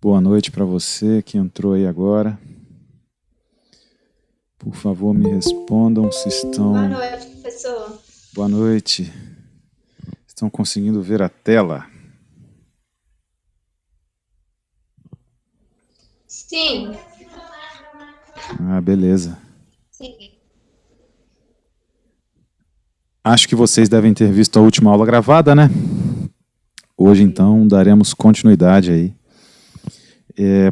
Boa noite para você que entrou aí agora. Por favor, me respondam se estão... Boa noite, professor. Boa noite. Estão conseguindo ver a tela? Sim, Ah, beleza. sim. Acho que vocês devem ter visto a última aula gravada, né? Hoje, então, daremos continuidade aí.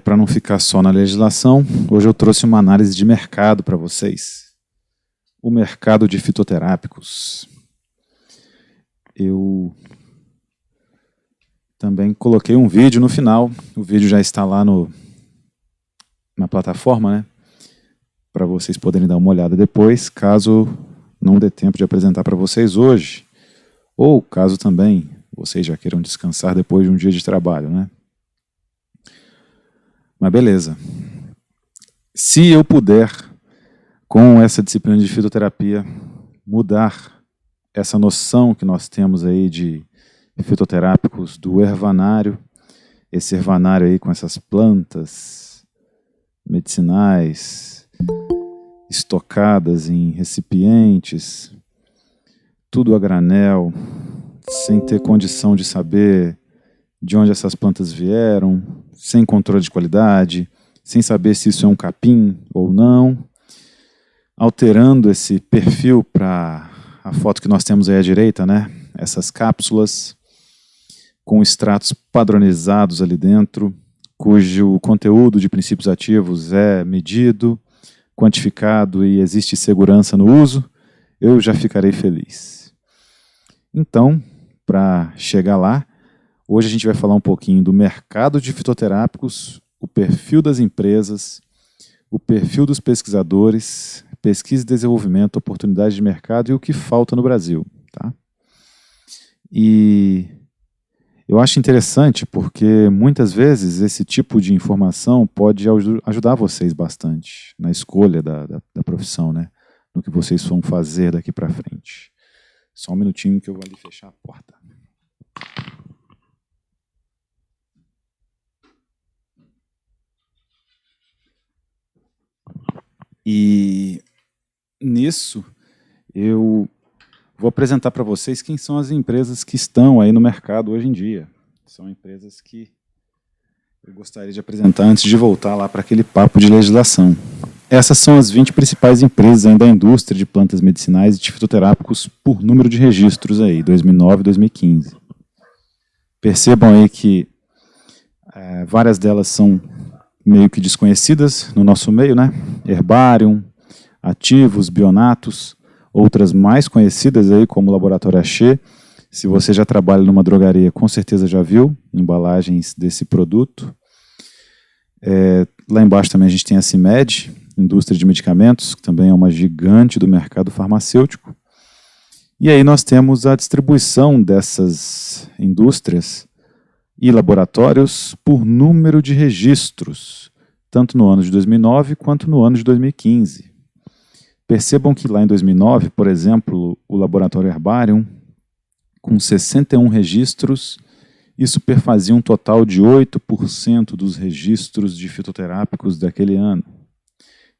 Para não ficar só na legislação, hoje eu trouxe uma análise de mercado para vocês. O mercado de fitoterápicos. Eu também coloquei um vídeo no final. O vídeo já está lá na plataforma, né? Para vocês poderem dar uma olhada depois, caso não dê tempo de apresentar para vocês hoje. Ou caso também vocês já queiram descansar depois de um dia de trabalho, né? Mas beleza. Se eu puder, com essa disciplina de fitoterapia, mudar essa noção que nós temos aí de fitoterápicos do ervanário, esse ervanário aí com essas plantas medicinais estocadas em recipientes, tudo a granel, sem ter condição de saber de onde essas plantas vieram, sem controle de qualidade, sem saber se isso é um capim ou não, alterando esse perfil para a foto que nós temos aí à direita, né? Essas cápsulas com extratos padronizados ali dentro, cujo conteúdo de princípios ativos é medido, quantificado e existe segurança no uso, eu já ficarei feliz. Então, para chegar lá, hoje a gente vai falar um pouquinho do mercado de fitoterápicos, o perfil das empresas, o perfil dos pesquisadores, pesquisa e desenvolvimento, oportunidades de mercado e o que falta no Brasil. Tá? E eu acho interessante porque muitas vezes esse tipo de informação pode ajudar vocês bastante na escolha da profissão, né? No que vocês vão fazer daqui para frente. Só um minutinho que eu vou ali fechar a porta. E nisso eu vou apresentar para vocês quem são as empresas que estão aí no mercado hoje em dia. São empresas que eu gostaria de apresentar antes de voltar lá para aquele papo de legislação. Essas são as 20 principais empresas ainda da indústria de plantas medicinais e de fitoterápicos por número de registros aí, 2009 e 2015. Percebam aí que várias delas são meio que desconhecidas no nosso meio, né? Herbarium, Ativos, Bionatos, outras mais conhecidas aí como Laboratório Axê. Se você já trabalha numa drogaria, com certeza já viu embalagens desse produto. Lá embaixo também a gente tem a CIMED, indústria de medicamentos, que também é uma gigante do mercado farmacêutico. E aí nós temos a distribuição dessas indústrias e laboratórios por número de registros, tanto no ano de 2009 quanto no ano de 2015. Percebam que lá em 2009, por exemplo, o Laboratório Herbarium, com 61 registros, isso perfazia um total de 8% dos registros de fitoterápicos daquele ano.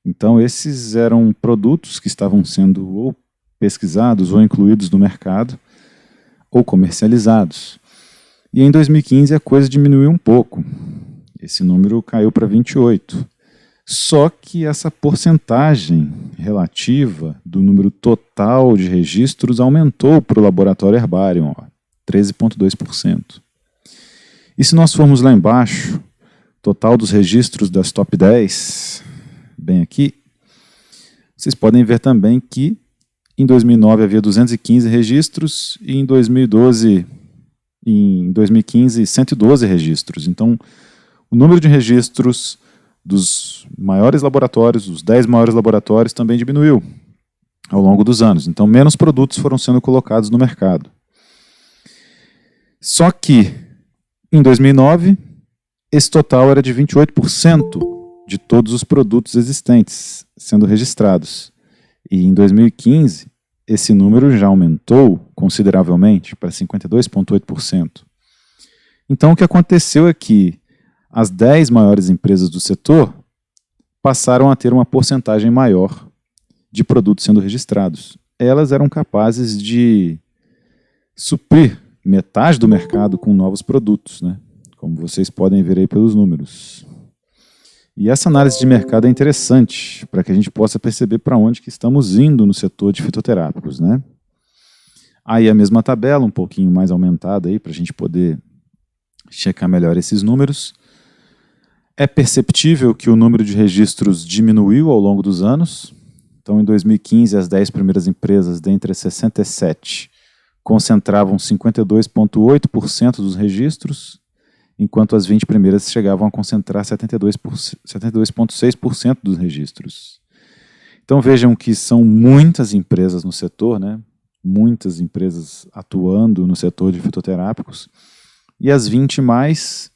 Então, esses eram produtos que estavam sendo ou pesquisados ou incluídos no mercado ou comercializados. E em 2015 a coisa diminuiu um pouco. Esse número caiu para 28. Só que essa porcentagem relativa do número total de registros aumentou para o Laboratório Herbarium, 13,2%. E se nós formos lá embaixo, total dos registros das top 10, bem aqui, vocês podem ver também que em 2009 havia 215 registros e em 2015 112 registros. Então, o número de registros dos maiores laboratórios, dos 10 maiores laboratórios, também diminuiu ao longo dos anos. Então, menos produtos foram sendo colocados no mercado. Só que, em 2009, esse total era de 28% de todos os produtos existentes sendo registrados. E em 2015, esse número já aumentou consideravelmente para 52,8%. Então, o que aconteceu é que as 10 maiores empresas do setor passaram a ter uma porcentagem maior de produtos sendo registrados. Elas eram capazes de suprir metade do mercado com novos produtos, né? Como vocês podem ver aí pelos números. E essa análise de mercado é interessante para que a gente possa perceber para onde que estamos indo no setor de fitoterápicos, né? Aí a mesma tabela, um pouquinho mais aumentada aí para a gente poder checar melhor esses números. É perceptível que o número de registros diminuiu ao longo dos anos. Então, em 2015, as 10 primeiras empresas, dentre as 67, concentravam 52,8% dos registros, enquanto as 20 primeiras chegavam a concentrar 72,6% dos registros. Então, vejam que são muitas empresas no setor, né? Muitas empresas atuando no setor de fitoterápicos, e as 20 mais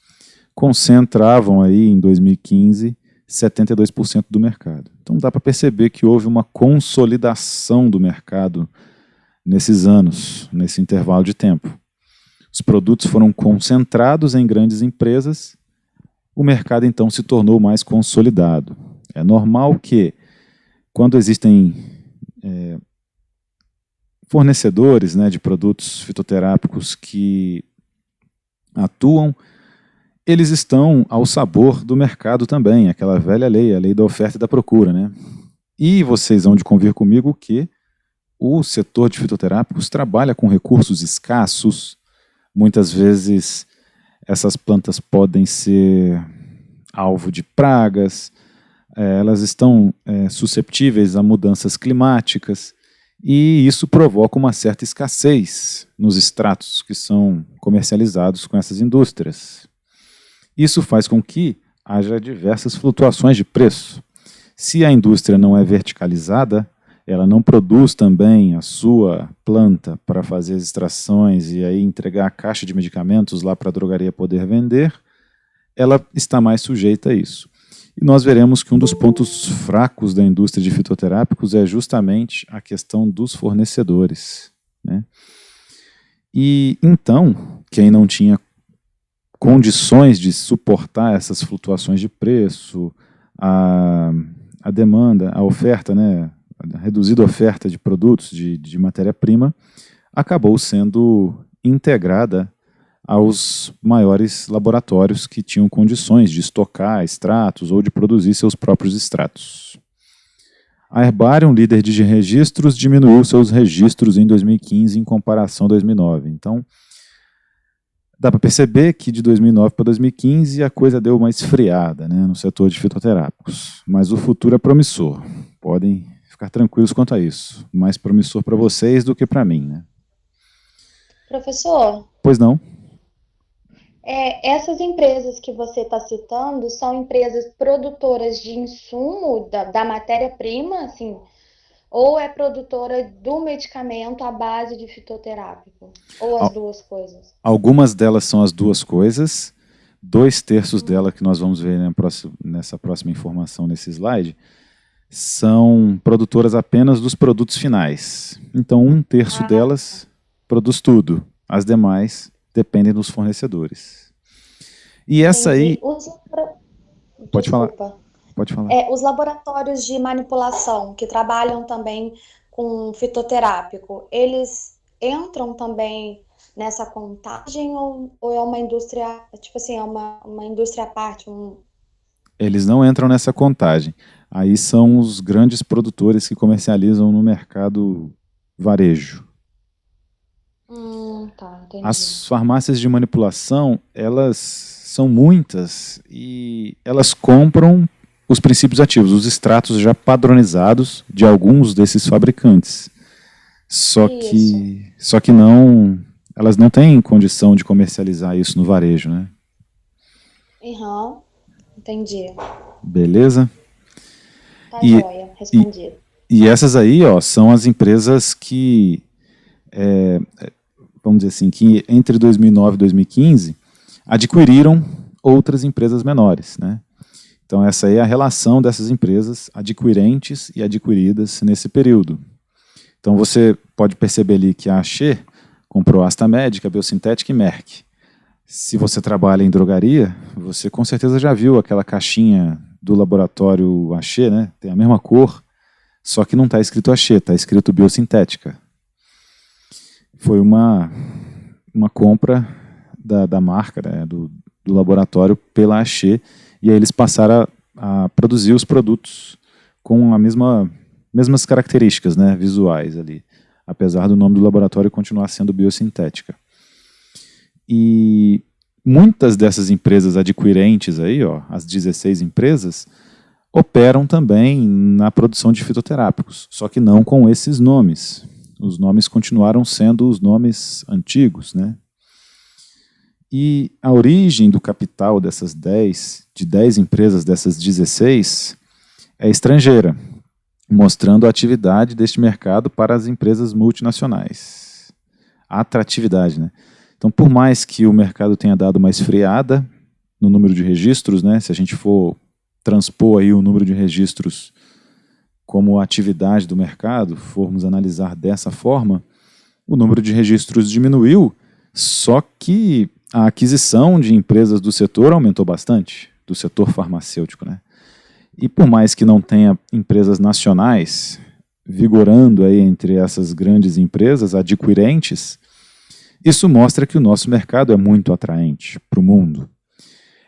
concentravam aí em 2015 72% do mercado. Então dá para perceber que houve uma consolidação do mercado nesses anos, nesse intervalo de tempo. Os produtos foram concentrados em grandes empresas, o mercado então se tornou mais consolidado. É normal que, quando existem fornecedores, né, de produtos fitoterápicos que atuam, eles estão ao sabor do mercado também, aquela velha lei, a lei da oferta e da procura, né? E vocês vão de convir comigo que o setor de fitoterápicos trabalha com recursos escassos. Muitas vezes essas plantas podem ser alvo de pragas, elas estão susceptíveis a mudanças climáticas, e isso provoca uma certa escassez nos extratos que são comercializados com essas indústrias. Isso faz com que haja diversas flutuações de preço. Se a indústria não é verticalizada, ela não produz também a sua planta para fazer as extrações e aí entregar a caixa de medicamentos lá para a drogaria poder vender, ela está mais sujeita a isso. E nós veremos que um dos pontos fracos da indústria de fitoterápicos é justamente a questão dos fornecedores, né? E então, quem não tinha condições de suportar essas flutuações de preço, a demanda, a oferta, né, a reduzida oferta de produtos, de matéria-prima, acabou sendo integrada aos maiores laboratórios que tinham condições de estocar extratos ou de produzir seus próprios extratos. A Herbarium, líder de registros, diminuiu seus registros em 2015 em comparação a 2009. Então, dá para perceber que de 2009 para 2015 a coisa deu uma esfriada, né, no setor de fitoterápicos. Mas o futuro é promissor. Podem ficar tranquilos quanto a isso. Mais promissor para vocês do que para mim, né? Professor, Pois não? essas empresas que você está citando são empresas produtoras de insumo da matéria-prima, assim, ou é produtora do medicamento à base de fitoterápico? Ou as duas coisas? Algumas delas são as duas coisas. 2/3 dela, que nós vamos ver nessa próxima informação nesse slide, são produtoras apenas dos produtos finais. Então, 1/3 delas produz tudo. As demais dependem dos fornecedores. E essa aí... Pode falar. Pode falar. Os laboratórios de manipulação que trabalham também com fitoterápico, eles entram também nessa contagem ou é uma indústria, tipo assim, é uma indústria à parte? Eles não entram nessa contagem. Aí são os grandes produtores que comercializam no mercado varejo. Tá, entendi. As farmácias de manipulação, elas são muitas e elas compram os princípios ativos, os extratos já padronizados de alguns desses fabricantes. Só que não, elas não têm condição de comercializar isso no varejo, né? Entendi. Beleza? Tá joia, respondido. E essas aí, ó, são as empresas que, vamos dizer assim, que entre 2009 e 2015 adquiriram outras empresas menores, né? Então essa aí é a relação dessas empresas adquirentes e adquiridas nesse período. Então você pode perceber ali que a Axê comprou a Asta Médica, a Biosintética e Merck. Se você trabalha em drogaria, você com certeza já viu aquela caixinha do laboratório Axê, né? Tem a mesma cor, só que não está escrito Axê, está escrito biosintética. Foi uma compra da marca, né, do laboratório pela Axê, e aí eles passaram a produzir os produtos com a mesmas características, né, visuais ali, apesar do nome do laboratório continuar sendo biosintética. E muitas dessas empresas adquirentes aí, ó, as 16 empresas, operam também na produção de fitoterápicos, só que não com esses nomes. Os nomes continuaram sendo os nomes antigos, né? E a origem do capital dessas 10 empresas, dessas 16, é estrangeira, mostrando a atividade deste mercado para as empresas multinacionais. A atratividade, né? Então, por mais que o mercado tenha dado uma esfriada no número de registros, né, se a gente for transpor aí o número de registros como atividade do mercado, formos analisar dessa forma, o número de registros diminuiu, só que a aquisição de empresas do setor aumentou bastante, do setor farmacêutico, né? E por mais que não tenha empresas nacionais vigorando aí entre essas grandes empresas adquirentes, isso mostra que o nosso mercado é muito atraente para o mundo.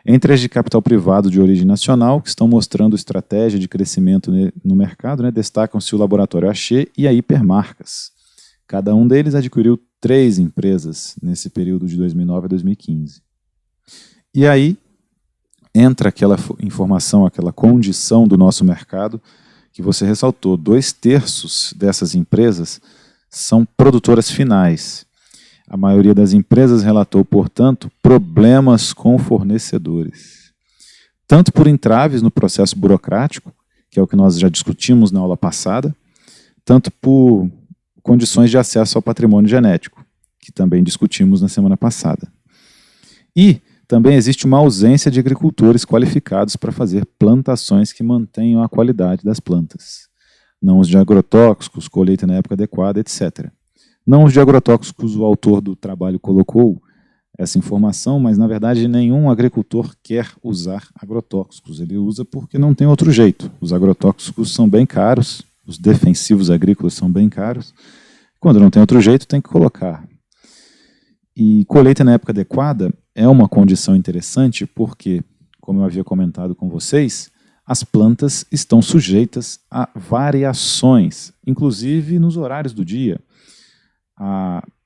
Entre as de capital privado de origem nacional, que estão mostrando estratégia de crescimento no mercado, né, destacam-se o Laboratório Axê e a Hipermarcas. Cada um deles adquiriu 3 empresas nesse período de 2009 a 2015. E aí entra aquela informação, aquela condição do nosso mercado que você ressaltou. 2/3 dessas empresas são produtoras finais. A maioria das empresas relatou, portanto, problemas com fornecedores. Tanto por entraves no processo burocrático, que é o que nós já discutimos na aula passada, tanto por condições de acesso ao patrimônio genético, que também discutimos na semana passada. E também existe uma ausência de agricultores qualificados para fazer plantações que mantenham a qualidade das plantas. Não os de agrotóxicos, colheita na época adequada, etc. Não os de agrotóxicos, o autor do trabalho colocou essa informação, mas na verdade nenhum agricultor quer usar agrotóxicos. Ele usa porque não tem outro jeito. Os agrotóxicos são bem caros, os defensivos agrícolas são bem caros. Quando não tem outro jeito, tem que colocar. E colheita na época adequada é uma condição interessante porque, como eu havia comentado com vocês, as plantas estão sujeitas a variações, inclusive nos horários do dia.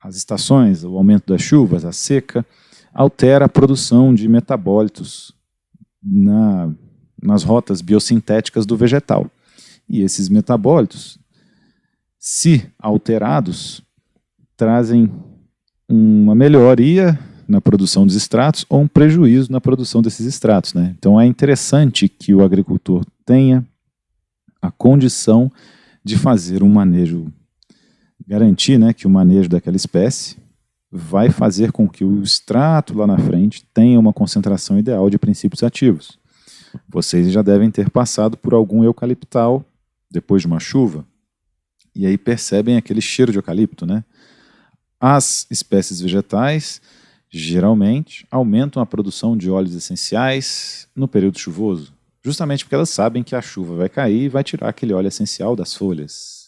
As estações, o aumento das chuvas, a seca, altera a produção de metabólitos nas rotas biosintéticas do vegetal. E esses metabólitos, se alterados, trazem uma melhoria na produção dos extratos ou um prejuízo na produção desses extratos, né? Então é interessante que o agricultor tenha a condição de fazer um manejo, garantir, né, que o manejo daquela espécie vai fazer com que o extrato lá na frente tenha uma concentração ideal de princípios ativos. Vocês já devem ter passado por algum eucaliptal depois de uma chuva, e aí percebem aquele cheiro de eucalipto, né? As espécies vegetais, geralmente, aumentam a produção de óleos essenciais no período chuvoso, justamente porque elas sabem que a chuva vai cair e vai tirar aquele óleo essencial das folhas.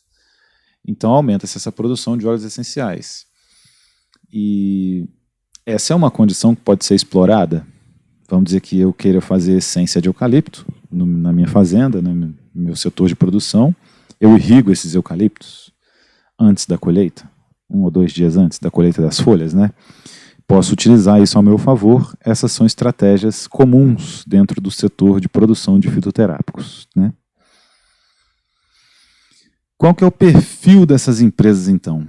Então aumenta-se essa produção de óleos essenciais. E essa é uma condição que pode ser explorada. Vamos dizer que eu queira fazer essência de eucalipto na minha fazenda, no meu setor de produção. Eu irrigo esses eucaliptos antes da colheita, 1 ou 2 dias antes da colheita das folhas, né? Posso utilizar isso ao meu favor. Essas são estratégias comuns dentro do setor de produção de fitoterápicos, né? Qual que é o perfil dessas empresas, então?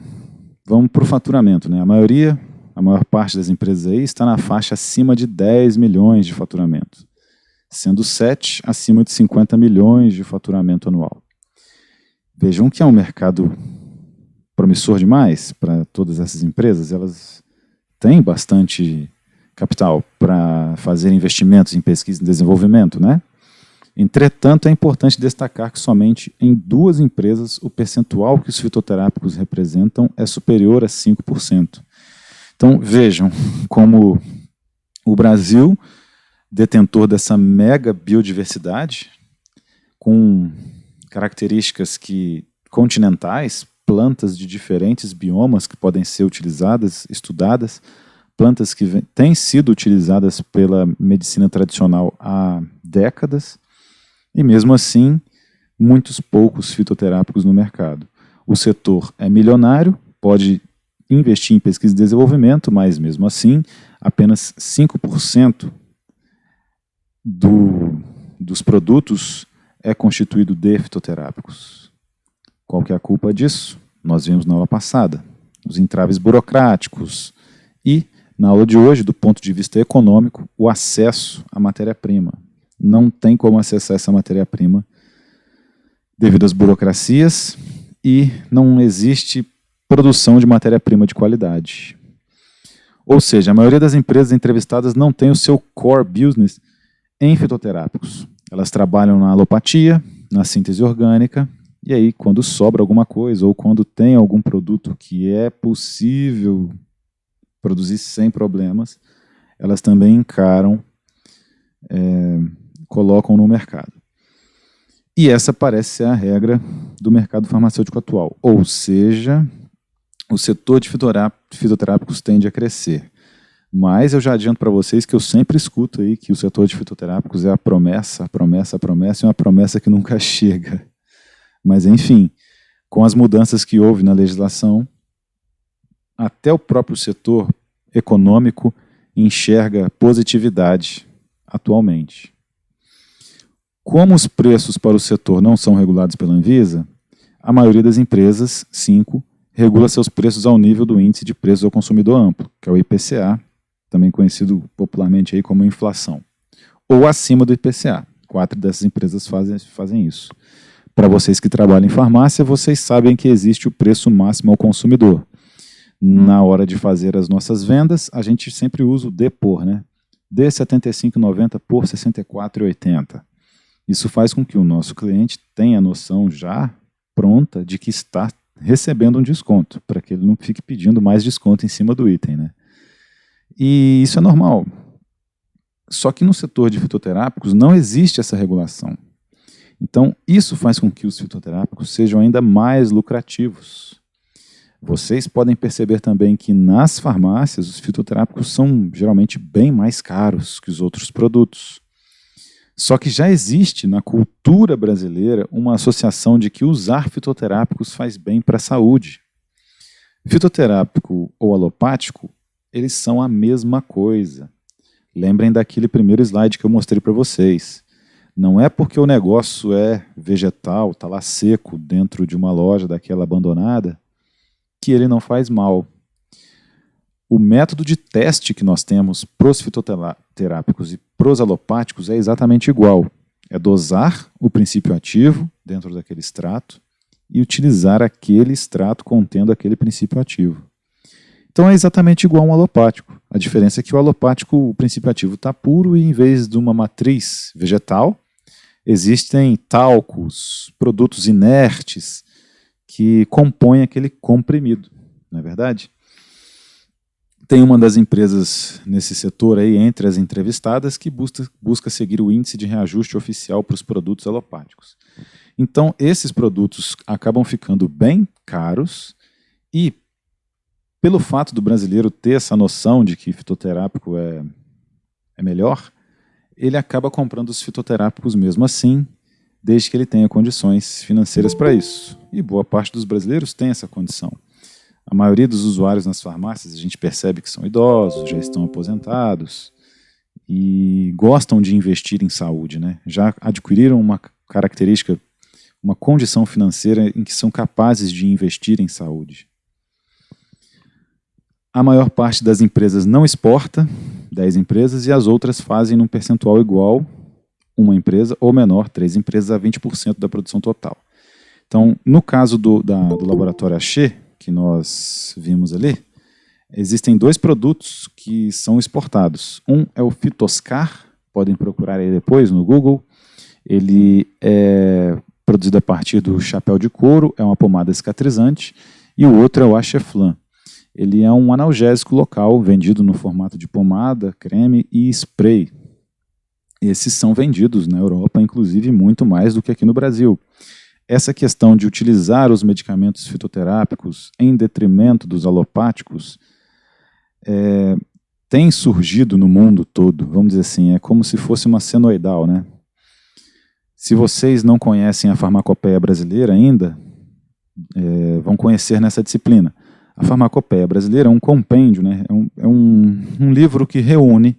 Vamos para o faturamento, né? A maior parte das empresas aí está na faixa acima de 10 milhões de faturamento, sendo 7 acima de 50 milhões de faturamento anual. Vejam que é um mercado promissor demais para todas essas empresas. Elas têm bastante capital para fazer investimentos em pesquisa e desenvolvimento, né? Entretanto, é importante destacar que somente em 2 empresas o percentual que os fitoterápicos representam é superior a 5%. Então, vejam como O Brasil, detentor dessa mega biodiversidade, com características continentais, plantas de diferentes biomas que podem ser utilizadas, estudadas, plantas que têm sido utilizadas pela medicina tradicional há décadas, e mesmo assim, muitos poucos fitoterápicos no mercado. O setor é milionário, pode investir em pesquisa e desenvolvimento, mas mesmo assim, apenas 5% dos produtos é constituído de fitoterápicos. Qual que é a culpa disso? Nós vimos na aula passada. Os entraves burocráticos e, na aula de hoje, do ponto de vista econômico, o acesso à matéria-prima. Não tem como acessar essa matéria-prima devido às burocracias e não existe produção de matéria-prima de qualidade. Ou seja, a maioria das empresas entrevistadas não tem o seu core business em fitoterápicos. Elas trabalham na alopatia, na síntese orgânica, e aí quando sobra alguma coisa ou quando tem algum produto que é possível produzir sem problemas, elas também encaram, colocam no mercado. E essa parece ser a regra do mercado farmacêutico atual. Ou seja, o setor de fitoterápicos tende a crescer. Mas eu já adianto para vocês que eu sempre escuto aí que o setor de fitoterápicos é a promessa, e uma promessa que nunca chega. Mas, enfim, com as mudanças que houve na legislação, até o próprio setor econômico enxerga positividade atualmente. Como os preços para o setor não são regulados pela Anvisa, a maioria das empresas, 5, regula seus preços ao nível do Índice de Preços ao Consumidor Amplo, que é o IPCA, também conhecido popularmente aí como inflação, ou acima do IPCA. 4 dessas empresas fazem isso. Para vocês que trabalham em farmácia, vocês sabem que existe o preço máximo ao consumidor. Na hora de fazer as nossas vendas, a gente sempre usa o D por, né? D R$ 75,90 por R$ 64,80. Isso faz com que o nosso cliente tenha a noção já pronta de que está recebendo um desconto, para que ele não fique pedindo mais desconto em cima do item, né? E isso é normal. Só que no setor de fitoterápicos não existe essa regulação. Então, isso faz com que os fitoterápicos sejam ainda mais lucrativos. Vocês podem perceber também que nas farmácias os fitoterápicos são geralmente bem mais caros que os outros produtos. Só que já existe na cultura brasileira uma associação de que usar fitoterápicos faz bem para a saúde. Fitoterápico ou alopático, eles são a mesma coisa. Lembrem daquele primeiro slide que eu mostrei para vocês. Não é porque o negócio é vegetal, está lá seco dentro de uma loja daquela abandonada, que ele não faz mal. O método de teste que nós temos para os fitoterápicos e para os alopáticos é exatamente igual. É dosar o princípio ativo dentro daquele extrato e utilizar aquele extrato contendo aquele princípio ativo. Então é exatamente igual a um alopático. A diferença é que o alopático, o princípio ativo está puro e em vez de uma matriz vegetal, existem talcos, produtos inertes que compõem aquele comprimido, não é verdade? Tem uma das empresas nesse setor aí, entre as entrevistadas, que busca seguir o índice de reajuste oficial para os produtos alopáticos. Então, esses produtos acabam ficando bem caros e, pelo fato do brasileiro ter essa noção de que fitoterápico é melhor, ele acaba comprando os fitoterápicos mesmo assim, desde que ele tenha condições financeiras para isso. E boa parte dos brasileiros tem essa condição. A maioria dos usuários nas farmácias, a gente percebe que são idosos, já estão aposentados e gostam de investir em saúde, né? Já adquiriram uma característica, uma condição financeira em que são capazes de investir em saúde. A maior parte das empresas não exporta, 10 empresas, e as outras fazem num percentual igual, uma empresa, ou menor, 3 empresas, a 20% da produção total. Então, no caso do laboratório Axê, que nós vimos ali, existem 2 produtos que são exportados. Um é o Fitoscar, podem procurar aí depois no Google. Ele é produzido a partir do chapéu de couro, é uma pomada cicatrizante, e o outro é o Axeflan. Ele é um analgésico local, vendido no formato de pomada, creme e spray. Esses são vendidos na Europa, inclusive, muito mais do que aqui no Brasil. Essa questão de utilizar os medicamentos fitoterápicos em detrimento dos alopáticos tem surgido no mundo todo, vamos dizer assim, é como se fosse uma senoidal, né? Se vocês não conhecem a farmacopeia brasileira ainda, vão conhecer nessa disciplina. A farmacopeia brasileira é um compêndio, né? É um livro que reúne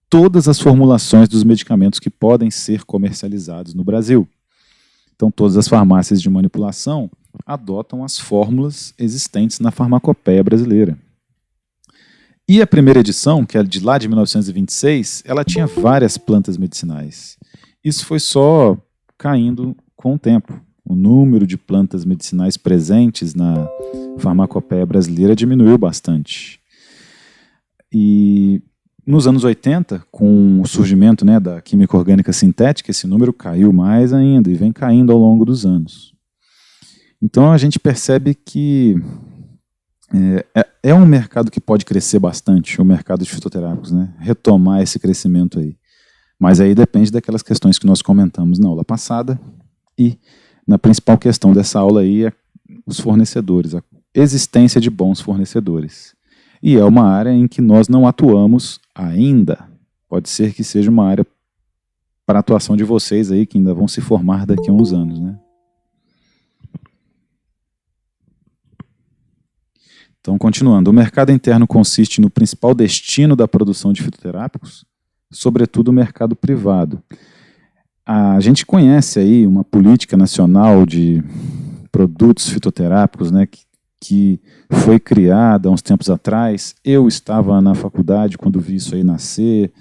todas as formulações dos medicamentos que podem ser comercializados no Brasil. Então, todas as farmácias de manipulação adotam as fórmulas existentes na farmacopeia brasileira. E a primeira edição, que é de lá de 1926, ela tinha várias plantas medicinais. Isso foi só caindo com o tempo. O número de plantas medicinais presentes na farmacopeia brasileira diminuiu bastante. E nos anos 80, com o surgimento, né, da química orgânica sintética, esse número caiu mais ainda e vem caindo ao longo dos anos. Então a gente percebe que é um mercado que pode crescer bastante, o mercado de fitoterápicos, né? Retomar esse crescimento aí. Mas aí depende daquelas questões que nós comentamos na aula passada e na principal questão dessa aula aí é os fornecedores, a existência de bons fornecedores. E é uma área em que nós não atuamos ainda. Pode ser que seja uma área para a atuação de vocês aí, que ainda vão se formar daqui a uns anos, né? Então, continuando, o mercado interno consiste no principal destino da produção de fitoterápicos, sobretudo o mercado privado. A gente conhece aí uma política nacional de produtos fitoterápicos, né, que foi criada há uns tempos atrás. Eu estava na faculdade quando vi isso aí nascer.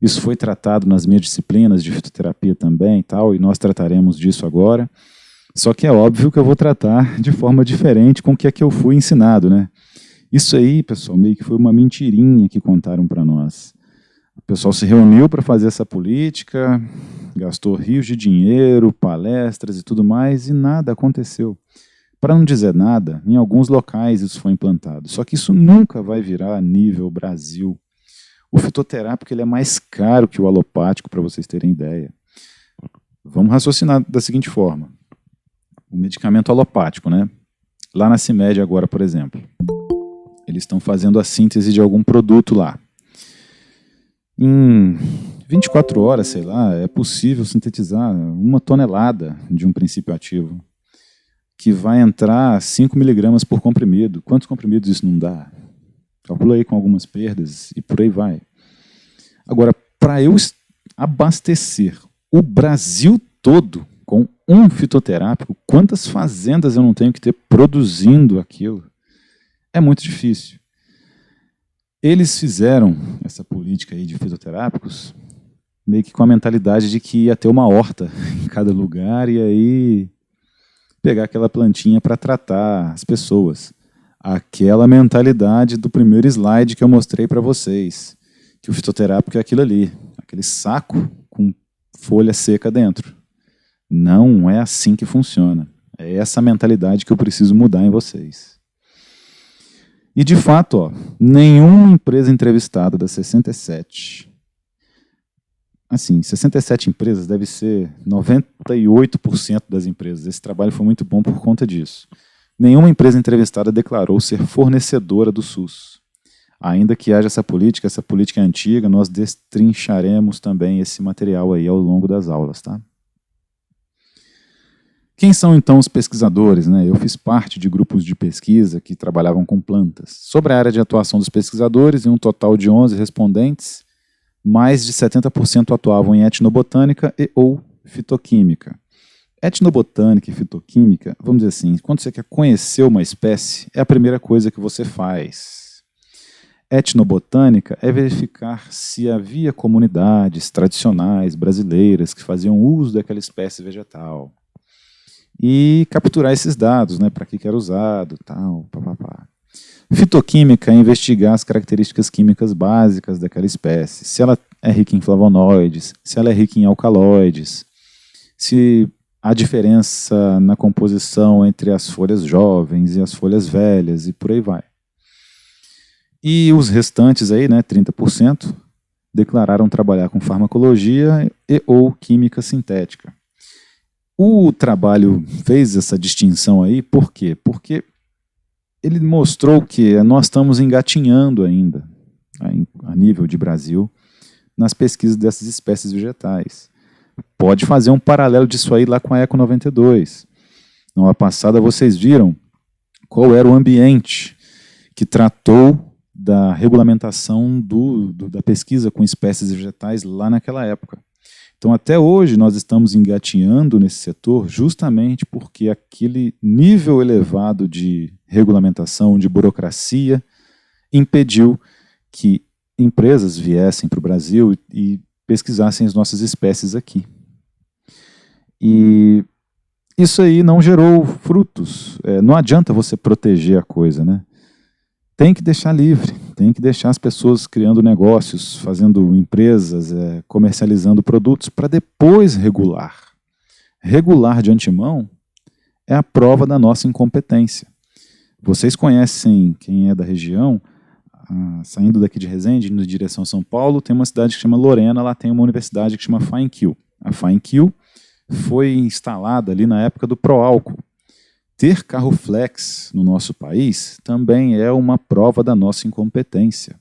Isso foi tratado nas minhas disciplinas de fitoterapia também, e nós trataremos disso agora. Só que é óbvio que eu vou tratar de forma diferente com o que é que eu fui ensinado, né? Isso aí, pessoal, meio que foi uma mentirinha que contaram para nós. O pessoal se reuniu para fazer essa política, gastou rios de dinheiro, palestras e tudo mais, e nada aconteceu. Para não dizer nada, em alguns locais isso foi implantado. Só que isso nunca vai virar a nível Brasil. O fitoterápico ele é mais caro que o alopático, para vocês terem ideia. Vamos raciocinar da seguinte forma. O medicamento alopático, né? Lá na CIMED agora, por exemplo, eles estão fazendo a síntese de algum produto lá. Em 24 horas, sei lá, é possível sintetizar 1 tonelada de um princípio ativo, que vai entrar 5 miligramas por comprimido. Quantos comprimidos isso não dá? Calcula aí com algumas perdas e por aí vai. Agora, para eu abastecer o Brasil todo com um fitoterápico, quantas fazendas eu não tenho que ter produzindo aquilo? É muito difícil. Eles fizeram essa política aí de fitoterápicos meio que com a mentalidade de que ia ter uma horta em cada lugar e aí pegar aquela plantinha para tratar as pessoas. Aquela mentalidade do primeiro slide que eu mostrei para vocês, que o fitoterápico é aquilo ali, aquele saco com folha seca dentro. Não é assim que funciona. É essa mentalidade que eu preciso mudar em vocês. E de fato, nenhuma empresa entrevistada das 67, assim, 67 empresas deve ser 98% das empresas. Esse trabalho foi muito bom por conta disso. Nenhuma empresa entrevistada declarou ser fornecedora do SUS. Ainda que haja essa política é antiga, nós destrincharemos também esse material aí ao longo das aulas, tá? Quem são então os pesquisadores, né? Eu fiz parte de grupos de pesquisa que trabalhavam com plantas. Sobre a área de atuação dos pesquisadores, em um total de 11 respondentes, mais de 70% atuavam em etnobotânica e ou fitoquímica. Etnobotânica e fitoquímica, vamos dizer assim, quando você quer conhecer uma espécie, é a primeira coisa que você faz. Etnobotânica é verificar se havia comunidades tradicionais brasileiras que faziam uso daquela espécie vegetal. E capturar esses dados, né, para que era usado, tal, papapá. Fitoquímica é investigar as características químicas básicas daquela espécie, se ela é rica em flavonoides, se ela é rica em alcaloides, se há diferença na composição entre as folhas jovens e as folhas velhas, e por aí vai. E os restantes aí, né, 30%, declararam trabalhar com farmacologia e ou química sintética. O trabalho fez essa distinção aí, por quê? Porque ele mostrou que nós estamos engatinhando ainda, a nível de Brasil, nas pesquisas dessas espécies vegetais. Pode fazer um paralelo disso aí lá com a Eco 92. Na aula passada vocês viram qual era o ambiente que tratou da regulamentação da pesquisa com espécies vegetais lá naquela época. Então, até hoje, nós estamos engatinhando nesse setor justamente porque aquele nível elevado de regulamentação, de burocracia, impediu que empresas viessem para o Brasil e pesquisassem as nossas espécies aqui. E isso aí não gerou frutos. Não adianta você proteger a coisa, né? Tem que deixar livre, tem que deixar as pessoas criando negócios, fazendo empresas, comercializando produtos, para depois regular. Regular de antemão é a prova da nossa incompetência. Vocês conhecem, quem é da região, saindo daqui de Resende, indo em direção a São Paulo, tem uma cidade que chama Lorena, lá tem uma universidade que chama FAINQ. A FAINQ foi instalada ali na época do Proálcool. Ter carro flex no nosso país também é uma prova da nossa incompetência.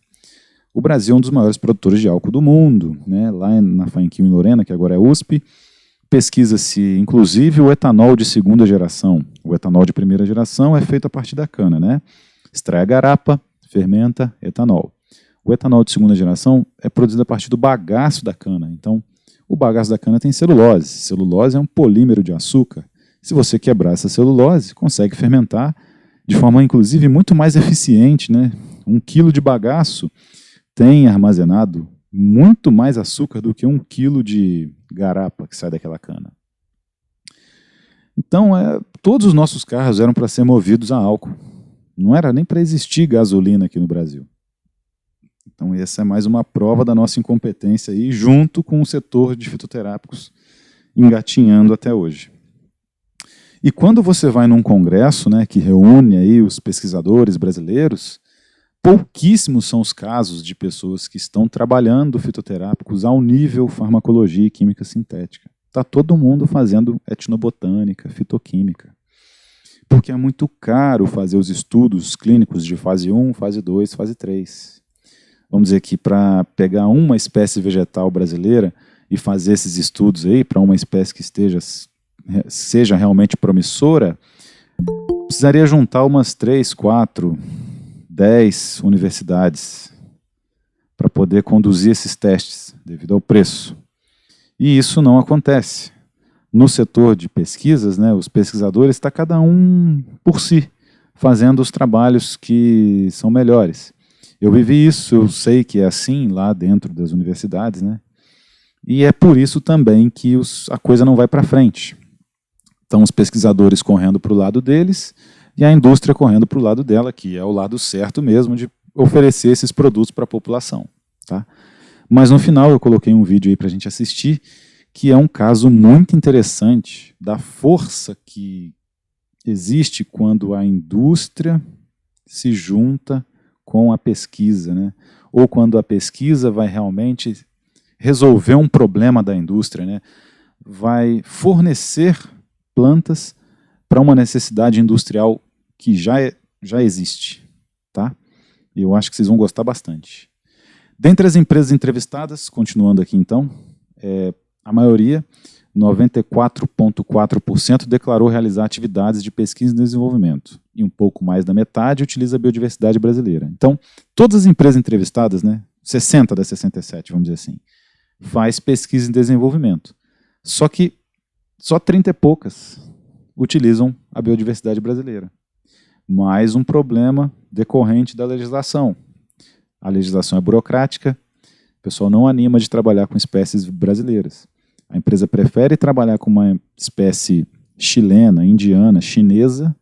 O Brasil é um dos maiores produtores de álcool do mundo, né? Lá na FAINQ em Lorena, que agora é USP, pesquisa-se inclusive o etanol de segunda geração. O etanol de primeira geração é feito a partir da cana, né? Extrai a garapa, fermenta, etanol. O etanol de segunda geração é produzido a partir do bagaço da cana. Então, o bagaço da cana tem celulose. Celulose é um polímero de açúcar. Se você quebrar essa celulose, consegue fermentar de forma, inclusive, muito mais eficiente, né? 1 quilo de bagaço tem armazenado muito mais açúcar do que 1 quilo de garapa que sai daquela cana. Então, todos os nossos carros eram para ser movidos a álcool. Não era nem para existir gasolina aqui no Brasil. Então, essa é mais uma prova da nossa incompetência aí, junto com o setor de fitoterápicos engatinhando até hoje. E quando você vai num congresso, né, que reúne aí os pesquisadores brasileiros, pouquíssimos são os casos de pessoas que estão trabalhando fitoterápicos ao nível farmacologia e química sintética. Está todo mundo fazendo etnobotânica, fitoquímica. Porque é muito caro fazer os estudos clínicos de fase 1, fase 2, fase 3. Vamos dizer que para pegar uma espécie vegetal brasileira e fazer esses estudos aí para uma espécie que seja realmente promissora, precisaria juntar umas 3, 4, 10 universidades para poder conduzir esses testes, devido ao preço. E isso não acontece. No setor de pesquisas, né, os pesquisadores estão cada um por si, fazendo os trabalhos que são melhores. Eu vivi isso, eu sei que é assim lá dentro das universidades, né? E é por isso também que a coisa não vai para frente. Então, os pesquisadores correndo para o lado deles e a indústria correndo para o lado dela, que é o lado certo mesmo de oferecer esses produtos para a população. Tá? Mas no final eu coloquei um vídeo aí para a gente assistir, que é um caso muito interessante da força que existe quando a indústria se junta com a pesquisa, né? Ou quando a pesquisa vai realmente resolver um problema da indústria, né? Vai fornecer plantas para uma necessidade industrial que já existe. Tá? E eu acho que vocês vão gostar bastante. Dentre as empresas entrevistadas, continuando aqui então, a maioria, 94,4%, declarou realizar atividades de pesquisa e desenvolvimento. E um pouco mais da metade utiliza a biodiversidade brasileira. Então, todas as empresas entrevistadas, né, 60 das 67, vamos dizer assim, faz pesquisa e desenvolvimento. Só que só 30 e poucas utilizam a biodiversidade brasileira. Mais um problema decorrente da legislação. A legislação é burocrática, o pessoal não anima de trabalhar com espécies brasileiras. A empresa prefere trabalhar com uma espécie chilena, indiana, chinesa,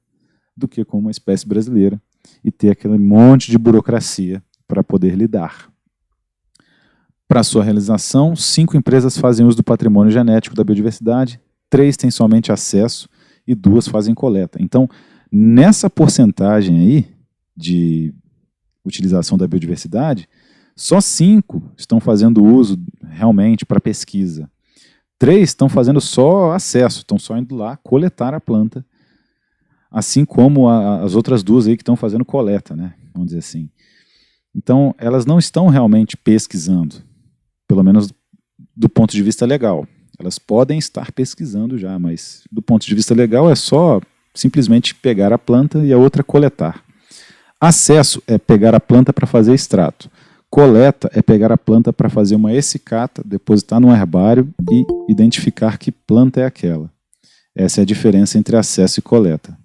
do que com uma espécie brasileira e ter aquele monte de burocracia para poder lidar. Para sua realização, 5 empresas fazem uso do patrimônio genético da biodiversidade, 3 têm somente acesso e 2 fazem coleta. Então, nessa porcentagem aí de utilização da biodiversidade, só 5 estão fazendo uso realmente para pesquisa. 3 estão fazendo só acesso, estão só indo lá coletar a planta, assim como as outras 2 aí que estão fazendo coleta, né? Vamos dizer assim. Então, elas não estão realmente pesquisando, pelo menos do ponto de vista legal. Elas podem estar pesquisando já, mas do ponto de vista legal é só simplesmente pegar a planta e a outra coletar. Acesso é pegar a planta para fazer extrato. Coleta é pegar a planta para fazer uma essicata, depositar no herbário e identificar que planta é aquela. Essa é a diferença entre acesso e coleta.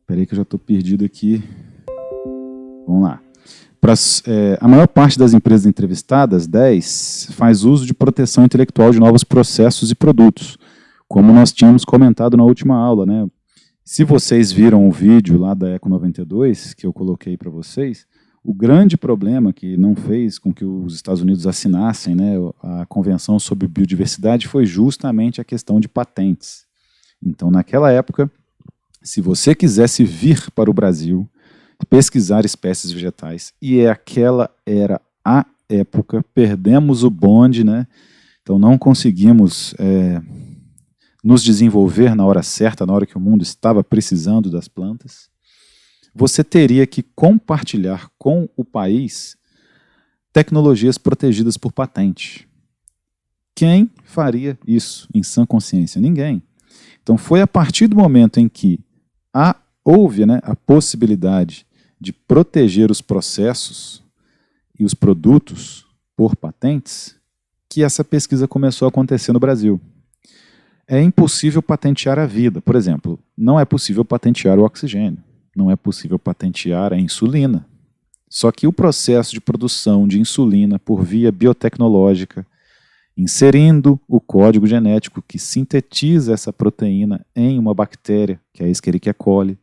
Espera aí que eu já estou perdido aqui. Vamos lá. A maior parte das empresas entrevistadas, 10, faz uso de proteção intelectual de novos processos e produtos, como nós tínhamos comentado na última aula, né? Se vocês viram o vídeo lá da Eco 92, que eu coloquei para vocês, o grande problema que não fez com que os Estados Unidos assinassem, né, a Convenção sobre Biodiversidade foi justamente a questão de patentes. Então, naquela época, se você quisesse vir para o Brasil, pesquisar espécies vegetais, e aquela era a época, perdemos o bonde, né? Então não conseguimos nos desenvolver na hora certa, na hora que o mundo estava precisando das plantas. Você teria que compartilhar com o país tecnologias protegidas por patente. Quem faria isso em sã consciência? Ninguém. Então foi a partir do momento em que houve, né, a possibilidade de proteger os processos e os produtos por patentes que essa pesquisa começou a acontecer no Brasil. É impossível patentear a vida. Por exemplo, não é possível patentear o oxigênio, não é possível patentear a insulina. Só que o processo de produção de insulina por via biotecnológica, inserindo o código genético que sintetiza essa proteína em uma bactéria, que é a Escherichia coli,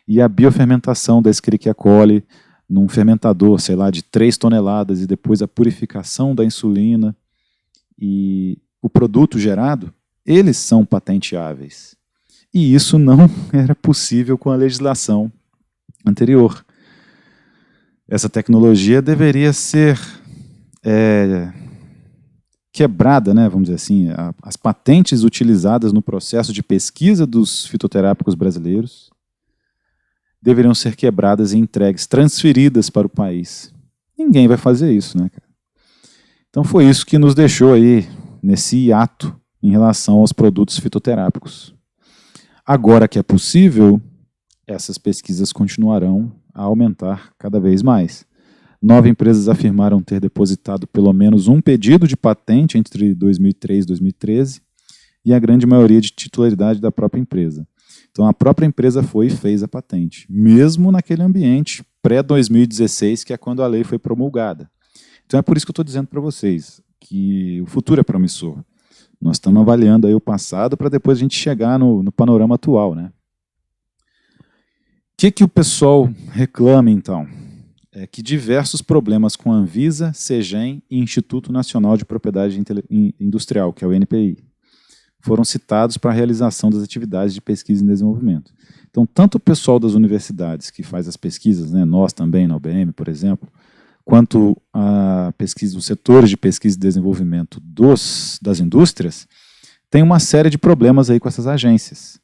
e a biofermentação da Escherichia coli num fermentador, sei lá, de 3 toneladas, e depois a purificação da insulina e o produto gerado, eles são patenteáveis. E isso não era possível com a legislação anterior. Essa tecnologia deveria ser quebrada, né, vamos dizer assim. As patentes utilizadas no processo de pesquisa dos fitoterápicos brasileiros deveriam ser quebradas e entregues, transferidas para o país. Ninguém vai fazer isso, né, cara? Então foi isso que nos deixou aí nesse hiato em relação aos produtos fitoterápicos. Agora que é possível, essas pesquisas continuarão a aumentar cada vez mais. 9 empresas afirmaram ter depositado pelo menos um pedido de patente entre 2003 e 2013, e a grande maioria de titularidade da própria empresa. Então a própria empresa foi e fez a patente, mesmo naquele ambiente pré-2016, que é quando a lei foi promulgada. Então é por isso que eu estou dizendo para vocês que o futuro é promissor. Nós estamos avaliando aí o passado para depois a gente chegar no panorama atual, né? O que o pessoal reclama, então? É que diversos problemas com a Anvisa, Segem e Instituto Nacional de Propriedade Industrial, que é o INPI, foram citados para a realização das atividades de pesquisa e desenvolvimento. Então, tanto o pessoal das universidades que faz as pesquisas, né, nós também na UBM, por exemplo, quanto a pesquisa, os setores de pesquisa e desenvolvimento das indústrias, tem uma série de problemas aí com essas agências.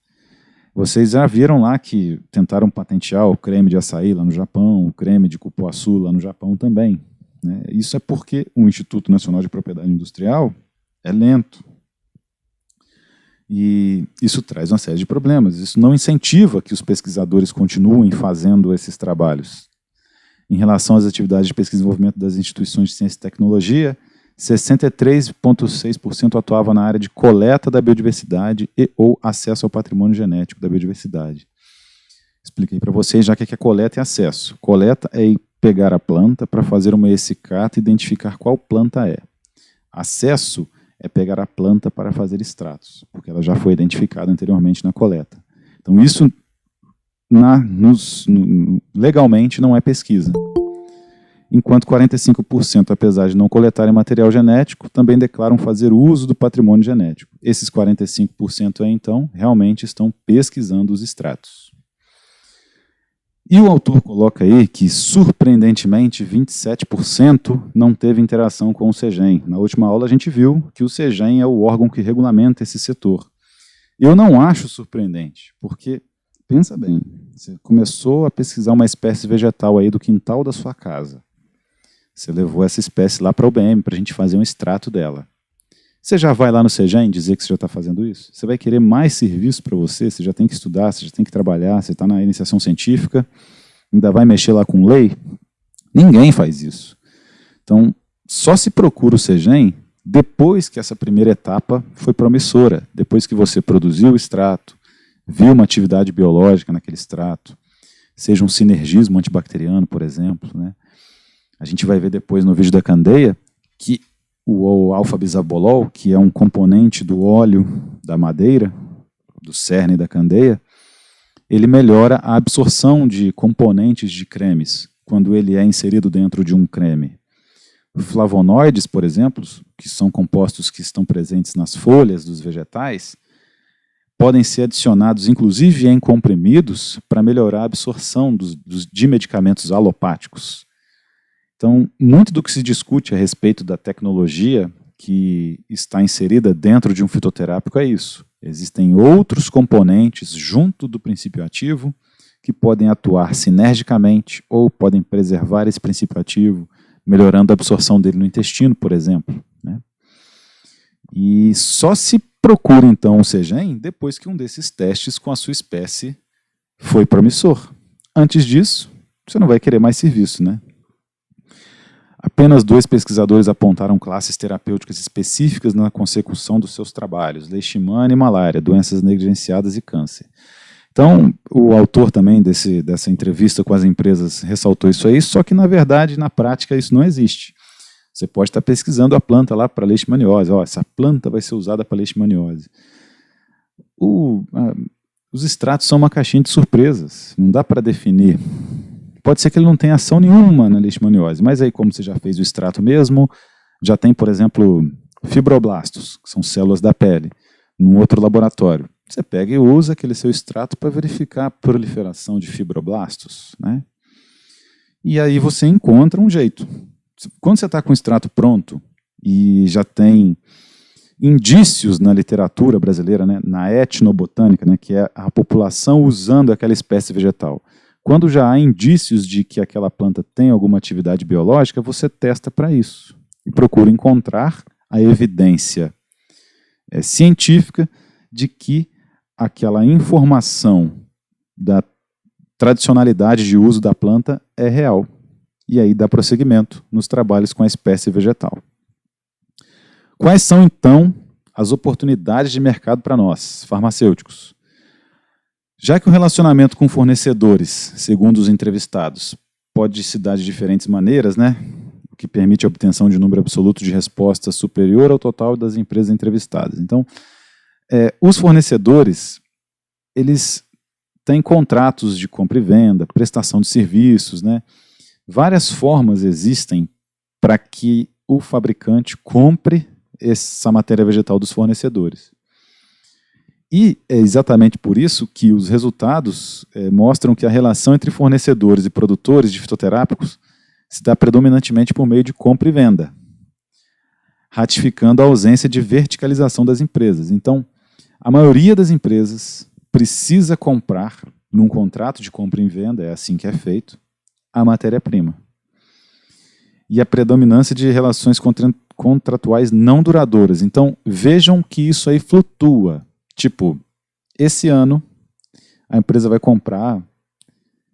Vocês já viram lá que tentaram patentear o creme de açaí lá no Japão, o creme de cupuaçu lá no Japão também, né? Isso é porque o Instituto Nacional de Propriedade Industrial é lento. E isso traz uma série de problemas. Isso não incentiva que os pesquisadores continuem fazendo esses trabalhos. Em relação às atividades de pesquisa e desenvolvimento das instituições de ciência e tecnologia, 63,6% atuava na área de coleta da biodiversidade e ou acesso ao patrimônio genético da biodiversidade. Expliquei para vocês já o que é coleta e acesso. Coleta é pegar a planta para fazer uma essicata e identificar qual planta é. Acesso é pegar a planta para fazer extratos, porque ela já foi identificada anteriormente na coleta. Então isso legalmente não é pesquisa. Enquanto 45%, apesar de não coletarem material genético, também declaram fazer uso do patrimônio genético. Esses 45% aí, então, realmente estão pesquisando os extratos. E o autor coloca aí que, surpreendentemente, 27% não teve interação com o CEGEM. Na última aula a gente viu que o CEGEM é o órgão que regulamenta esse setor. Eu não acho surpreendente, porque, pensa bem, você começou a pesquisar uma espécie vegetal aí do quintal da sua casa. Você levou essa espécie lá para a UBM para a gente fazer um extrato dela. Você já vai lá no CEGEM dizer que você já está fazendo isso? Você vai querer mais serviço para você já tem que estudar, você já tem que trabalhar, você está na iniciação científica, ainda vai mexer lá com lei? Ninguém faz isso. Então, só se procura o CEGEM depois que essa primeira etapa foi promissora, depois que você produziu o extrato, viu uma atividade biológica naquele extrato, seja um sinergismo antibacteriano, por exemplo, né? A gente vai ver depois no vídeo da candeia que o alfa-bisabolol, que é um componente do óleo da madeira, do cerne da candeia, ele melhora a absorção de componentes de cremes, quando ele é inserido dentro de um creme. Flavonoides, por exemplo, que são compostos que estão presentes nas folhas dos vegetais, podem ser adicionados, inclusive em comprimidos, para melhorar a absorção de medicamentos alopáticos. Então, muito do que se discute a respeito da tecnologia que está inserida dentro de um fitoterápico é isso. Existem outros componentes junto do princípio ativo que podem atuar sinergicamente ou podem preservar esse princípio ativo, melhorando a absorção dele no intestino, por exemplo, né? E só se procura, então, o CEGEM depois que um desses testes com a sua espécie foi promissor. Antes disso, você não vai querer mais serviço, né? Apenas 2 pesquisadores apontaram classes terapêuticas específicas na consecução dos seus trabalhos, leishmania e malária, doenças negligenciadas e câncer. Então, o autor também dessa entrevista com as empresas ressaltou isso aí, só que, na verdade, na prática, isso não existe. Você pode estar pesquisando a planta lá para leishmaniose. Essa planta vai ser usada para leishmaniose. Os extratos são uma caixinha de surpresas, não dá para definir. Pode ser que ele não tenha ação nenhuma na leishmaniose, mas aí, como você já fez o extrato mesmo, já tem, por exemplo, fibroblastos, que são células da pele, num outro laboratório. Você pega e usa aquele seu extrato para verificar a proliferação de fibroblastos, né? E aí você encontra um jeito. Quando você está com o extrato pronto e já tem indícios na literatura brasileira, né, na etnobotânica, né, que é a população usando aquela espécie vegetal, quando já há indícios de que aquela planta tem alguma atividade biológica, você testa para isso e procura encontrar a evidência científica de que aquela informação da tradicionalidade de uso da planta é real. E aí dá prosseguimento nos trabalhos com a espécie vegetal. Quais são, então, as oportunidades de mercado para nós, farmacêuticos? Já que o relacionamento com fornecedores, segundo os entrevistados, pode se dar de diferentes maneiras, né? O que permite a obtenção de um número absoluto de respostas superior ao total das empresas entrevistadas. Então, os fornecedores, eles têm contratos de compra e venda, prestação de serviços, né? Várias formas existem para que o fabricante compre essa matéria vegetal dos fornecedores. E é exatamente por isso que os resultados mostram que a relação entre fornecedores e produtores de fitoterápicos se dá predominantemente por meio de compra e venda, ratificando a ausência de verticalização das empresas. Então, a maioria das empresas precisa comprar, num contrato de compra e venda, é assim que é feito, a matéria-prima. E a predominância de relações contratuais não duradouras. Então, vejam que isso aí flutua. Tipo, esse ano, a empresa vai comprar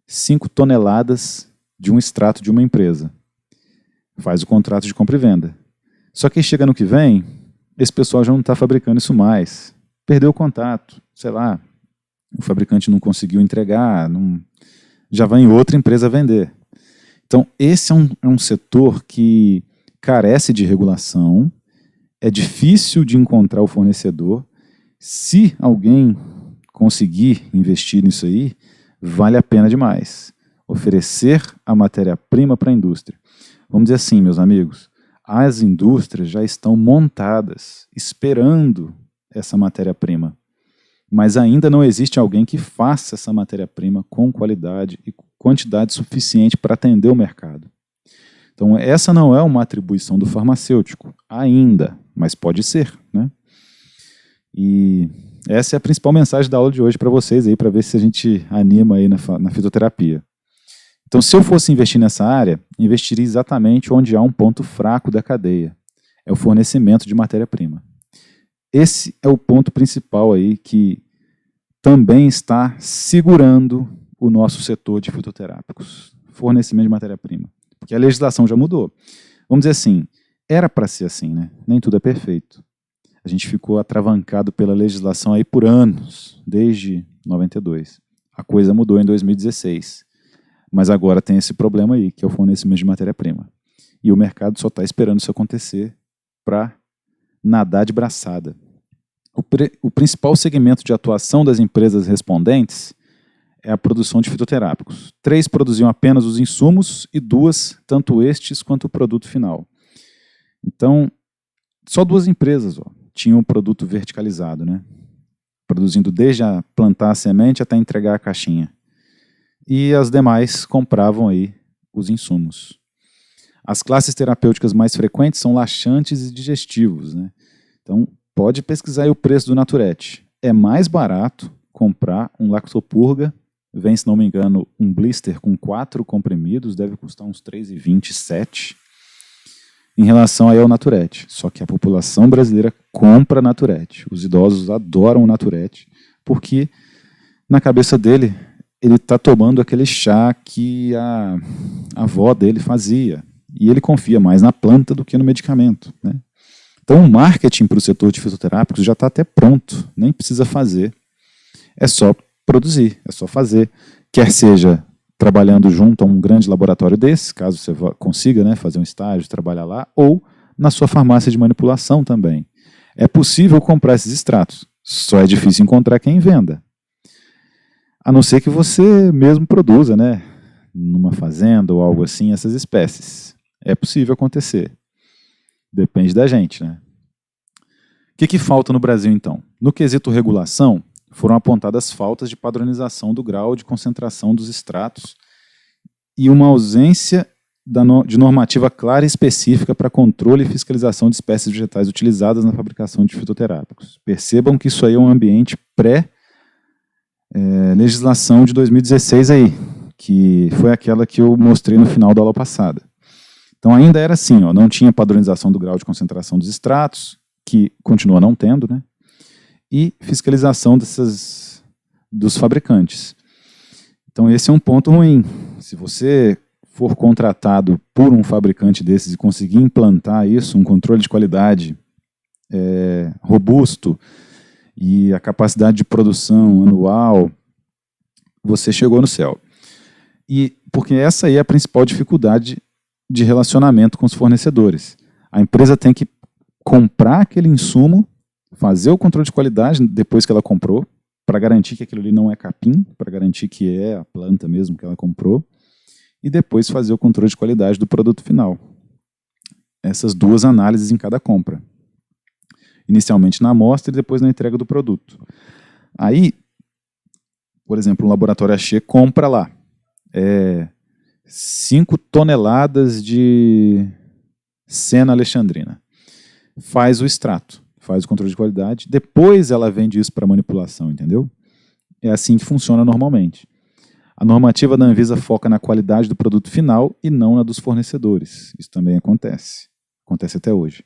5 toneladas de um extrato de uma empresa. Faz o contrato de compra e venda. Só que chega no que vem, esse pessoal já não está fabricando isso mais. Perdeu o contato, sei lá, o fabricante não conseguiu entregar, já vai em outra empresa vender. Então, esse é um setor que carece de regulação, é difícil de encontrar o fornecedor. Se alguém conseguir investir nisso aí, vale a pena demais. Oferecer a matéria-prima para a indústria. Vamos dizer assim, meus amigos, as indústrias já estão montadas, esperando essa matéria-prima. Mas ainda não existe alguém que faça essa matéria-prima com qualidade e quantidade suficiente para atender o mercado. Então, essa não é uma atribuição do farmacêutico, ainda, mas pode ser, né? E essa é a principal mensagem da aula de hoje para vocês, aí, para ver se a gente anima aí na fitoterapia. Então, se eu fosse investir nessa área, investiria exatamente onde há um ponto fraco da cadeia. É o fornecimento de matéria-prima. Esse é o ponto principal aí que também está segurando o nosso setor de fitoterápicos. Fornecimento de matéria-prima. Porque a legislação já mudou. Vamos dizer assim, era para ser assim, né? Nem tudo é perfeito. A gente ficou atravancado pela legislação aí por anos, desde 92. A coisa mudou em 2016. Mas agora tem esse problema aí, que é o fornecimento de matéria-prima. E o mercado só está esperando isso acontecer para nadar de braçada. O principal segmento de atuação das empresas respondentes é a produção de fitoterápicos. 3 produziam apenas os insumos e 2, tanto estes quanto o produto final. Então, só 2 empresas tinham o produto verticalizado, né? Produzindo desde a plantar a semente até entregar a caixinha. E as demais compravam aí os insumos. As classes terapêuticas mais frequentes são laxantes e digestivos, né? Então, pode pesquisar aí o preço do Naturete. É mais barato comprar um Lactopurga, vem, se não me engano, um blister com 4 comprimidos, deve custar uns R$ 3,27, em relação aí ao Naturete. Só que a população brasileira compra Naturete. Os idosos adoram o Naturete, porque na cabeça dele, ele está tomando aquele chá que a avó dele fazia. E ele confia mais na planta do que no medicamento, né? Então, o marketing para o setor de fitoterápicos já está até pronto, nem precisa fazer. É só produzir, é só fazer. Quer seja trabalhando junto a um grande laboratório desse, caso você consiga, né, fazer um estágio, trabalhar lá, ou na sua farmácia de manipulação também. É possível comprar esses extratos, só é difícil encontrar quem venda. A não ser que você mesmo produza, né, numa fazenda ou algo assim, essas espécies. É possível acontecer. Depende da gente, né? O que falta no Brasil, então? No quesito regulação, foram apontadas faltas de padronização do grau de concentração dos extratos e uma ausência de normativa clara e específica para controle e fiscalização de espécies vegetais utilizadas na fabricação de fitoterápicos. Percebam que isso aí é um ambiente pré-legislação de 2016 aí, que foi aquela que eu mostrei no final da aula passada. Então ainda era assim, não tinha padronização do grau de concentração dos extratos, que continua não tendo, né? E fiscalização dos fabricantes. Então esse é um ponto ruim. Se você for contratado por um fabricante desses e conseguir implantar isso, um controle de qualidade robusto e a capacidade de produção anual, você chegou no céu. E porque essa aí é a principal dificuldade de relacionamento com os fornecedores. A empresa tem que comprar aquele insumo, fazer o controle de qualidade depois que ela comprou, para garantir que aquilo ali não é capim, para garantir que é a planta mesmo que ela comprou, e depois fazer o controle de qualidade do produto final. Essas 2 análises em cada compra. Inicialmente na amostra e depois na entrega do produto. Aí, por exemplo, um laboratório Axê compra lá 5 toneladas de Senna alexandrina. Faz o extrato, faz o controle de qualidade, depois ela vende isso para manipulação, entendeu? É assim que funciona normalmente. A normativa da Anvisa foca na qualidade do produto final e não na dos fornecedores. Isso também acontece até hoje.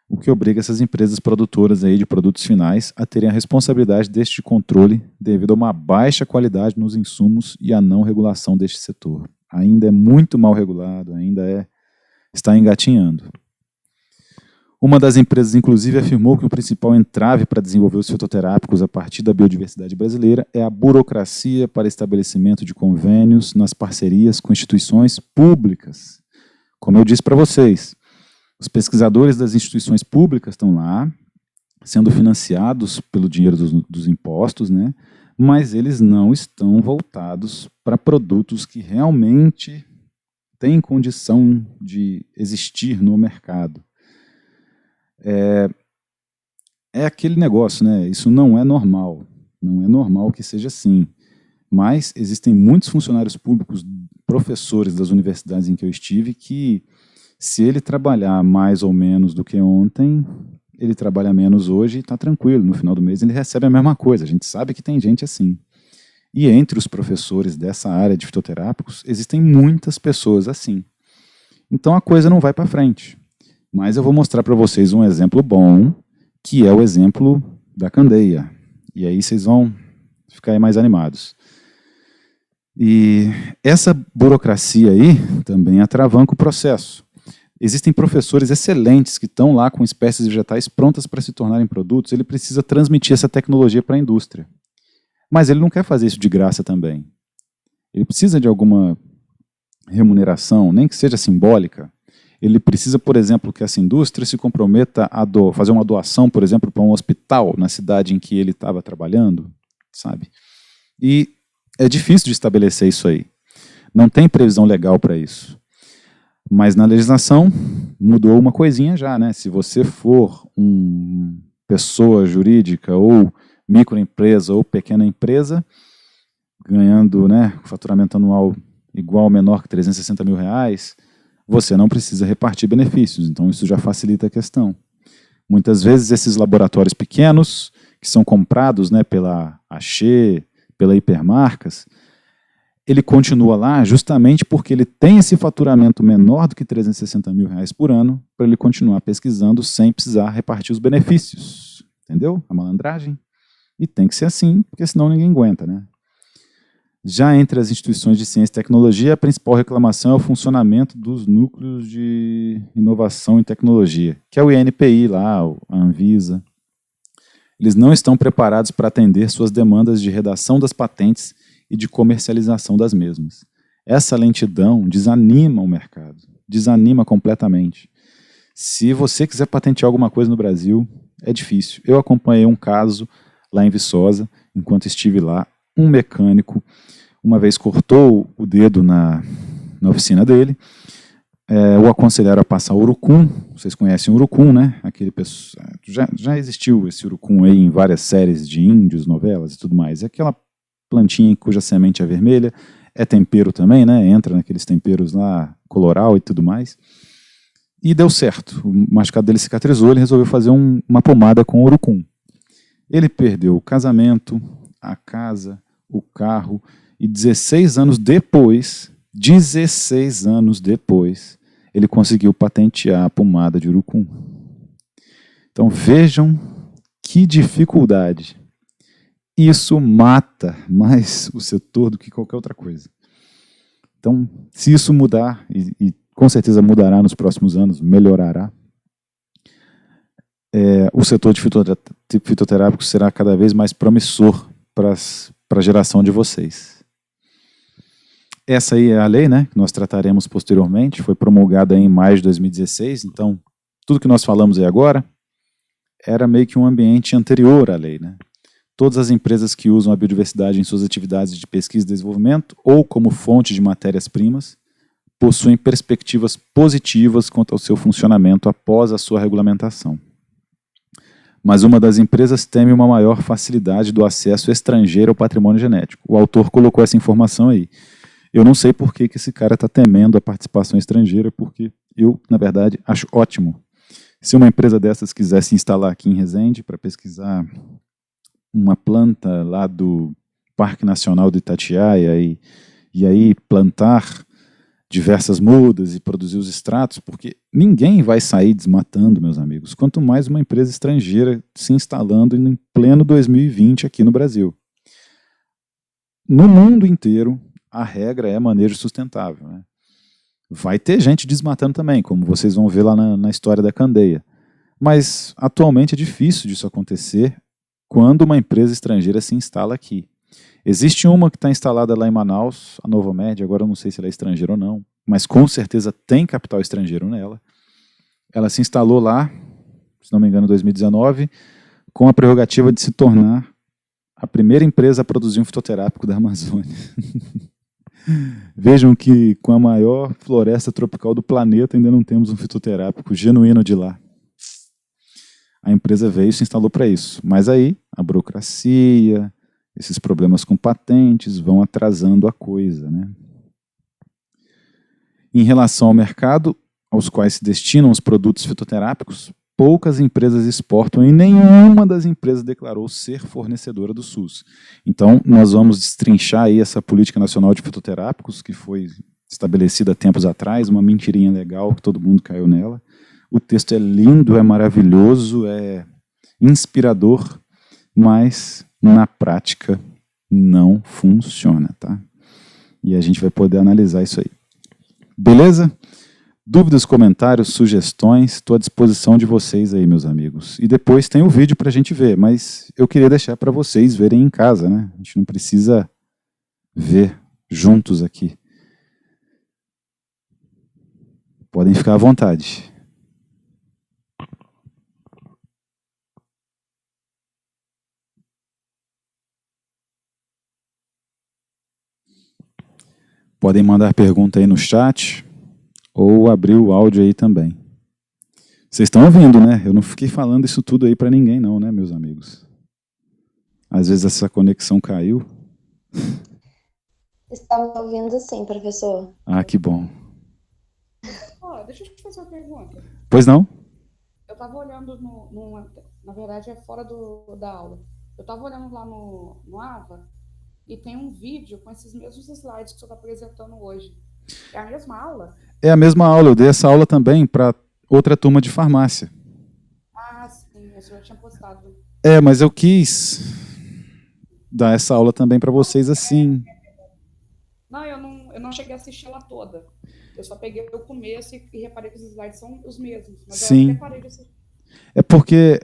O que obriga essas empresas produtoras aí de produtos finais a terem a responsabilidade deste controle devido a uma baixa qualidade nos insumos e a não regulação deste setor. Ainda é muito mal regulado, está engatinhando. Uma das empresas, inclusive, afirmou que o principal entrave para desenvolver os fitoterápicos a partir da biodiversidade brasileira é a burocracia para estabelecimento de convênios nas parcerias com instituições públicas. Como eu disse para vocês, os pesquisadores das instituições públicas estão lá, sendo financiados pelo dinheiro dos impostos, né? Mas eles não estão voltados para produtos que realmente têm condição de existir no mercado. É aquele negócio, né? Isso não é normal. Não é normal que seja assim. Mas existem muitos funcionários públicos, professores das universidades em que eu estive, que se ele trabalhar mais ou menos do que ontem, ele trabalha menos hoje e está tranquilo. No final do mês ele recebe a mesma coisa. A gente sabe que tem gente assim. E entre os professores dessa área de fitoterápicos, existem muitas pessoas assim. Então a coisa não vai para frente. Mas eu vou mostrar para vocês um exemplo bom, que é o exemplo da candeia. E aí vocês vão ficar aí mais animados. E essa burocracia aí também atravanca o processo. Existem professores excelentes que estão lá com espécies vegetais prontas para se tornarem produtos. Ele precisa transmitir essa tecnologia para a indústria. Mas ele não quer fazer isso de graça também. Ele precisa de alguma remuneração, nem que seja simbólica. Ele precisa, por exemplo, que essa indústria se comprometa a fazer uma doação, por exemplo, para um hospital na cidade em que ele estava trabalhando, sabe? E é difícil de estabelecer isso aí. Não tem previsão legal para isso. Mas na legislação mudou uma coisinha já, né? Se você for uma pessoa jurídica ou microempresa ou pequena empresa, ganhando, né, faturamento anual igual ou menor que R$360 mil, você não precisa repartir benefícios. Então isso já facilita a questão. Muitas vezes esses laboratórios pequenos, que são comprados, né, pela Axê, pela Hipermarcas, ele continua lá justamente porque ele tem esse faturamento menor do que R$360 mil por ano, para ele continuar pesquisando sem precisar repartir os benefícios. Entendeu? A malandragem. E tem que ser assim, porque senão ninguém aguenta, né? Já entre as instituições de ciência e tecnologia, a principal reclamação é o funcionamento dos núcleos de inovação e tecnologia, que é o INPI lá, a Anvisa. Eles não estão preparados para atender suas demandas de redação das patentes e de comercialização das mesmas. Essa lentidão desanima o mercado, desanima completamente. Se você quiser patentear alguma coisa no Brasil, é difícil. Eu acompanhei um caso lá em Viçosa, enquanto estive lá, um mecânico, uma vez cortou o dedo na oficina dele, o aconselharam a passar urucum. Vocês conhecem o urucum, né? Já existiu esse urucum aí em várias séries de índios, novelas e tudo mais. É aquela plantinha cuja semente é vermelha, é tempero também, né? Entra naqueles temperos lá, coloral e tudo mais. E deu certo. O machucado dele cicatrizou, ele resolveu fazer uma pomada com urucum. Ele perdeu o casamento, a casa, o carro, e 16 anos depois, ele conseguiu patentear a pomada de urucum. Então vejam que dificuldade. Isso mata mais o setor do que qualquer outra coisa. Então, se isso mudar, e com certeza mudará nos próximos anos, melhorará, o setor de fitoterápicos será cada vez mais promissor para a geração de vocês. Essa aí é a lei, né, que nós trataremos posteriormente, foi promulgada em maio de 2016, então tudo que nós falamos aí agora era meio que um ambiente anterior à lei, né? Todas as empresas que usam a biodiversidade em suas atividades de pesquisa e desenvolvimento ou como fonte de matérias-primas possuem perspectivas positivas quanto ao seu funcionamento após a sua regulamentação. Mas uma das empresas teme uma maior facilidade do acesso estrangeiro ao patrimônio genético. O autor colocou essa informação aí. Eu não sei por que esse cara está temendo a participação estrangeira, porque eu, na verdade, acho ótimo. Se uma empresa dessas quiser se instalar aqui em Resende para pesquisar uma planta lá do Parque Nacional do Itatiaia e aí plantar diversas mudas e produzir os extratos, porque ninguém vai sair desmatando, meus amigos, quanto mais uma empresa estrangeira se instalando em pleno 2020 aqui no Brasil. No mundo inteiro, a regra é manejo sustentável, né? Vai ter gente desmatando também, como vocês vão ver lá na história da candeia. Mas, atualmente, é difícil disso acontecer quando uma empresa estrangeira se instala aqui. Existe uma que está instalada lá em Manaus, a Novomed, agora eu não sei se ela é estrangeira ou não, mas com certeza tem capital estrangeiro nela. Ela se instalou lá, se não me engano, em 2019, com a prerrogativa de se tornar a primeira empresa a produzir um fitoterápico da Amazônia. Vejam que com a maior floresta tropical do planeta ainda não temos um fitoterápico genuíno de lá. A empresa veio e se instalou para isso. Mas aí, a burocracia, Esses problemas com patentes vão atrasando a coisa, né? Em relação ao mercado, aos quais se destinam os produtos fitoterápicos, poucas empresas exportam e nenhuma das empresas declarou ser fornecedora do SUS. Então, nós vamos destrinchar aí essa política nacional de fitoterápicos, que foi estabelecida há tempos atrás, uma mentirinha legal que todo mundo caiu nela. O texto é lindo, é maravilhoso, é inspirador, mas na prática não funciona, tá? E a gente vai poder analisar isso aí. Beleza? Dúvidas, comentários, sugestões, estou à disposição de vocês aí, meus amigos. E depois tem o vídeo para a gente ver, mas eu queria deixar para vocês verem em casa, né? A gente não precisa ver juntos aqui. Podem ficar à vontade. Podem mandar pergunta aí no chat ou abrir o áudio aí também. Vocês estão ouvindo, né? Eu não fiquei falando isso tudo aí para ninguém não, né, meus amigos? Às vezes essa conexão caiu. Estamos ouvindo sim, professor. Ah, que bom. Deixa eu te fazer uma pergunta. Pois não? Eu estava olhando na verdade é fora da aula. Eu estava olhando lá no AVA e tem um vídeo com esses mesmos slides que o senhor está apresentando hoje. É a mesma aula? É a mesma aula, eu dei essa aula também para outra turma de farmácia. Ah, sim, o senhor tinha postado. Mas eu quis dar essa aula também para vocês assim. Não, eu não cheguei a assistir ela toda. Eu só peguei o começo e reparei que os slides são os mesmos. Mas Sim. eu até parei de assistir. É porque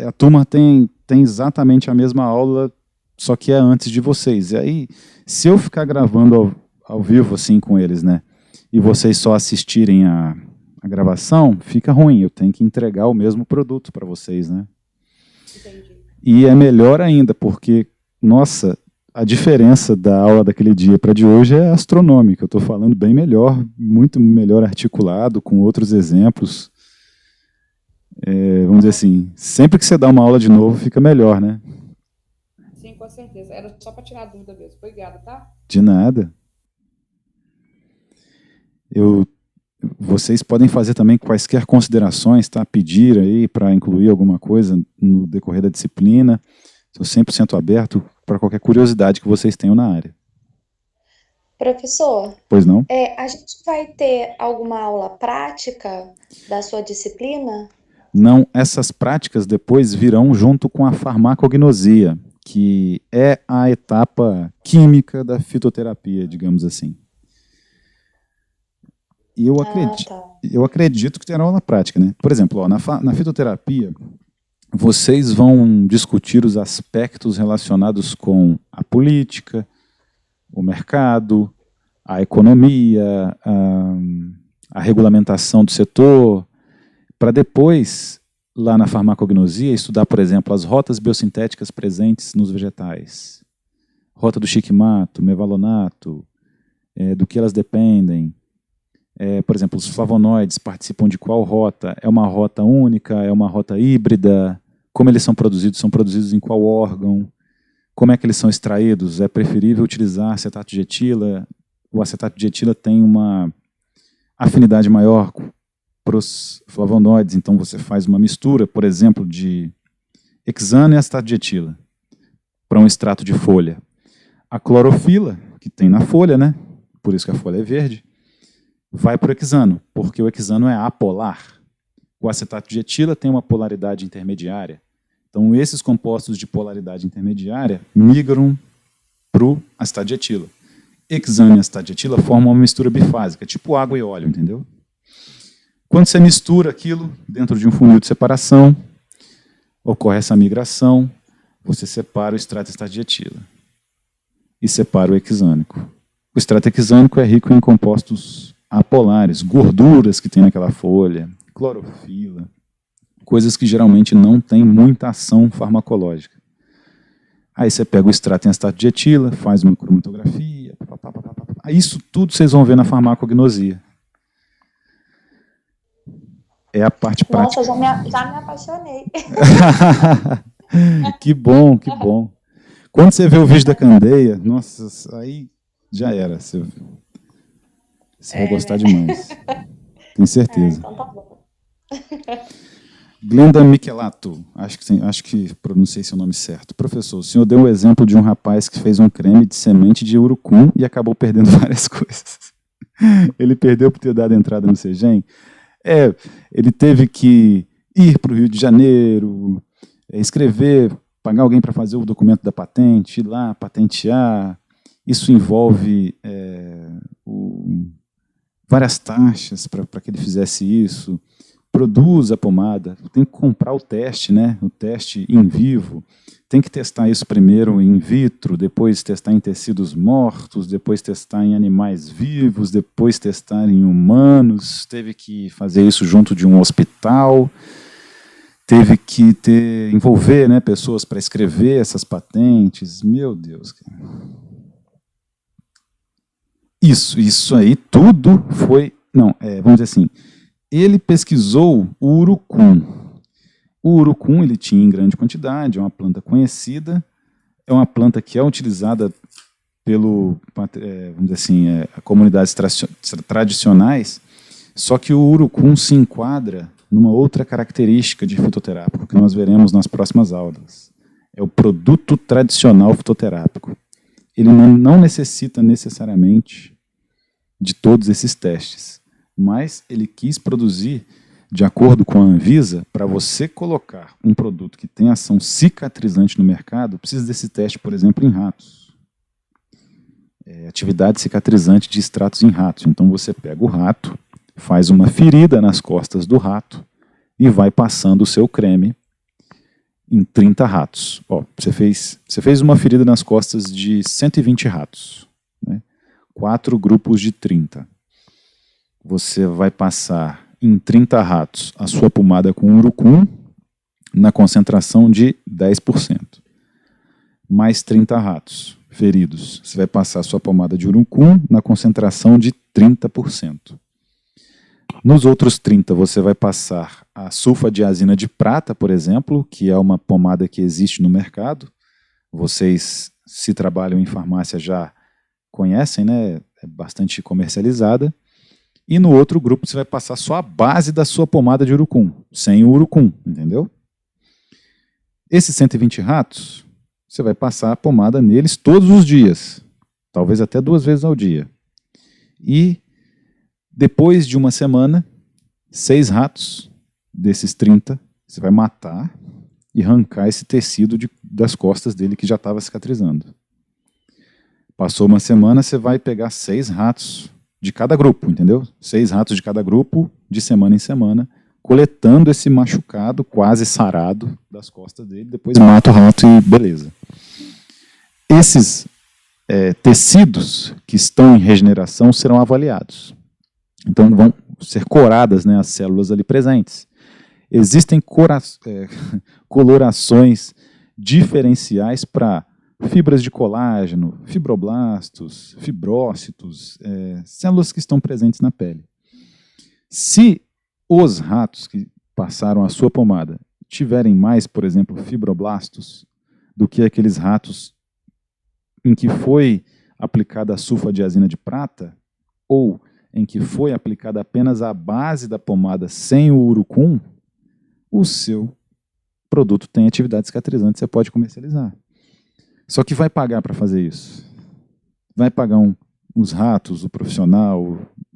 a turma tem exatamente a mesma aula, só que é antes de vocês. E aí, se eu ficar gravando ao vivo assim com eles, né, e vocês só assistirem a gravação, fica ruim. Eu tenho que entregar o mesmo produto para vocês, né? Entendi. E é melhor ainda, porque, nossa, a diferença da aula daquele dia para de hoje é astronômica. Eu estou falando bem melhor, muito melhor articulado, com outros exemplos. Vamos dizer assim, sempre que você dá uma aula de novo, fica melhor, né? Sim, com certeza. Era só para tirar a dúvida mesmo. Obrigada, tá? De nada. Vocês podem fazer também quaisquer considerações, tá? Pedir aí para incluir alguma coisa no decorrer da disciplina. Estou 100% aberto para qualquer curiosidade que vocês tenham na área. Professor, Pois não? a gente vai ter alguma aula prática da sua disciplina? Não, essas práticas depois virão junto com a farmacognosia, que é a etapa química da fitoterapia, digamos assim. E eu acredito que terá aula prática, né? Por exemplo, na fitoterapia, vocês vão discutir os aspectos relacionados com a política, o mercado, a economia, a regulamentação do setor, para depois, lá na farmacognosia, estudar, por exemplo, as rotas biosintéticas presentes nos vegetais. Rota do shikmato, mevalonato, do que elas dependem. Por exemplo, os flavonoides participam de qual rota? É uma rota única? É uma rota híbrida? Como eles são produzidos em qual órgão? Como é que eles são extraídos? É preferível utilizar acetato de etila? O acetato de etila tem uma afinidade maior para os flavonoides, então você faz uma mistura, por exemplo, de hexano e acetato de etila para um extrato de folha. A clorofila, que tem na folha, né? Por isso que a folha é verde, vai para o hexano, porque o hexano é apolar. O acetato de etila tem uma polaridade intermediária. Então, esses compostos de polaridade intermediária migram para o acetato de etila. Hexano e acetato de etila formam uma mistura bifásica, tipo água e óleo, entendeu? Quando você mistura aquilo dentro de um funil de separação, ocorre essa migração, você separa o extrato de acetato de etila e separa o hexânico. O extrato hexânico é rico em compostos apolares, gorduras que tem naquela folha, clorofila, coisas que geralmente não têm muita ação farmacológica. Aí você pega o extrato em acetato de etila, faz uma cromatografia, isso tudo vocês vão ver na farmacognosia. É a parte prática. Nossa, já me apaixonei. Que bom, que bom. Quando você vê o vídeo da candeia, nossa, aí já era. Você vai gostar demais. Tenho certeza. Então tá bom. Glenda Michelato, acho que pronunciei seu nome certo. Professor, o senhor deu o exemplo de um rapaz que fez um creme de semente de urucum e acabou perdendo várias coisas. Ele perdeu por ter dado entrada no Segem? Ele teve que ir para o Rio de Janeiro, escrever, pagar alguém para fazer o documento da patente, ir lá, patentear. Isso envolve várias taxas para que ele fizesse isso. Produz a pomada, tem que comprar o teste, né? O teste in vivo, tem que testar isso primeiro in vitro, depois testar em tecidos mortos, depois testar em animais vivos, depois testar em humanos, teve que fazer isso junto de um hospital, teve que envolver, né, pessoas para escrever essas patentes. Meu Deus. Isso aí tudo foi... Não, vamos dizer assim... Ele pesquisou o urucum. O urucum ele tinha em grande quantidade, é uma planta conhecida, é uma planta que é utilizada pelo, vamos dizer assim, comunidades tradicionais, só que o urucum se enquadra numa outra característica de fitoterápico que nós veremos nas próximas aulas. É o produto tradicional fitoterápico. Ele não necessita necessariamente de todos esses testes. Mas ele quis produzir, de acordo com a Anvisa, para você colocar um produto que tem ação cicatrizante no mercado, precisa desse teste, por exemplo, em ratos. Atividade cicatrizante de extratos em ratos. Então você pega o rato, faz uma ferida nas costas do rato e vai passando o seu creme em 30 ratos. Você fez uma ferida nas costas de 120 ratos, né? 4 grupos de 30. Você vai passar em 30 ratos a sua pomada com urucum na concentração de 10%. Mais 30 ratos feridos. Você vai passar a sua pomada de urucum na concentração de 30%. Nos outros 30, você vai passar a sulfadiazina de prata, por exemplo, que é uma pomada que existe no mercado. Vocês, se trabalham em farmácia, já conhecem, né? É bastante comercializada. E no outro grupo você vai passar só a base da sua pomada de urucum, sem o urucum, entendeu? Esses 120 ratos, você vai passar a pomada neles todos os dias, talvez até 2 vezes ao dia. E depois de uma semana, 6 ratos desses 30, você vai matar e arrancar esse tecido das costas dele que já estava cicatrizando. Passou uma semana, você vai pegar 6 ratos de cada grupo, entendeu? 6 ratos de cada grupo, de semana em semana, coletando esse machucado quase sarado das costas dele, depois mata o rato e beleza. Esses tecidos que estão em regeneração serão avaliados. Então vão ser coradas, né, as células ali presentes. Existem colorações diferenciais para fibras de colágeno, fibroblastos, fibrócitos, células que estão presentes na pele. Se os ratos que passaram a sua pomada tiverem mais, por exemplo, fibroblastos, do que aqueles ratos em que foi aplicada a sulfadiazina de prata, ou em que foi aplicada apenas a base da pomada sem o urucum, o seu produto tem atividade cicatrizante, você pode comercializar. Só que vai pagar para fazer isso. Vai pagar os ratos, o profissional,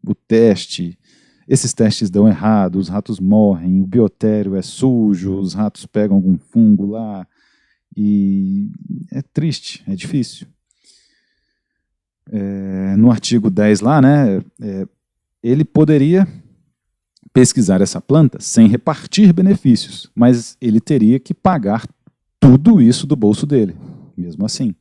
o teste. Esses testes dão errado, os ratos morrem, o biotério é sujo, os ratos pegam algum fungo lá. E é triste, é difícil. No artigo 10 lá, né, ele poderia pesquisar essa planta sem repartir benefícios, mas ele teria que pagar tudo isso do bolso dele. Mesmo assim,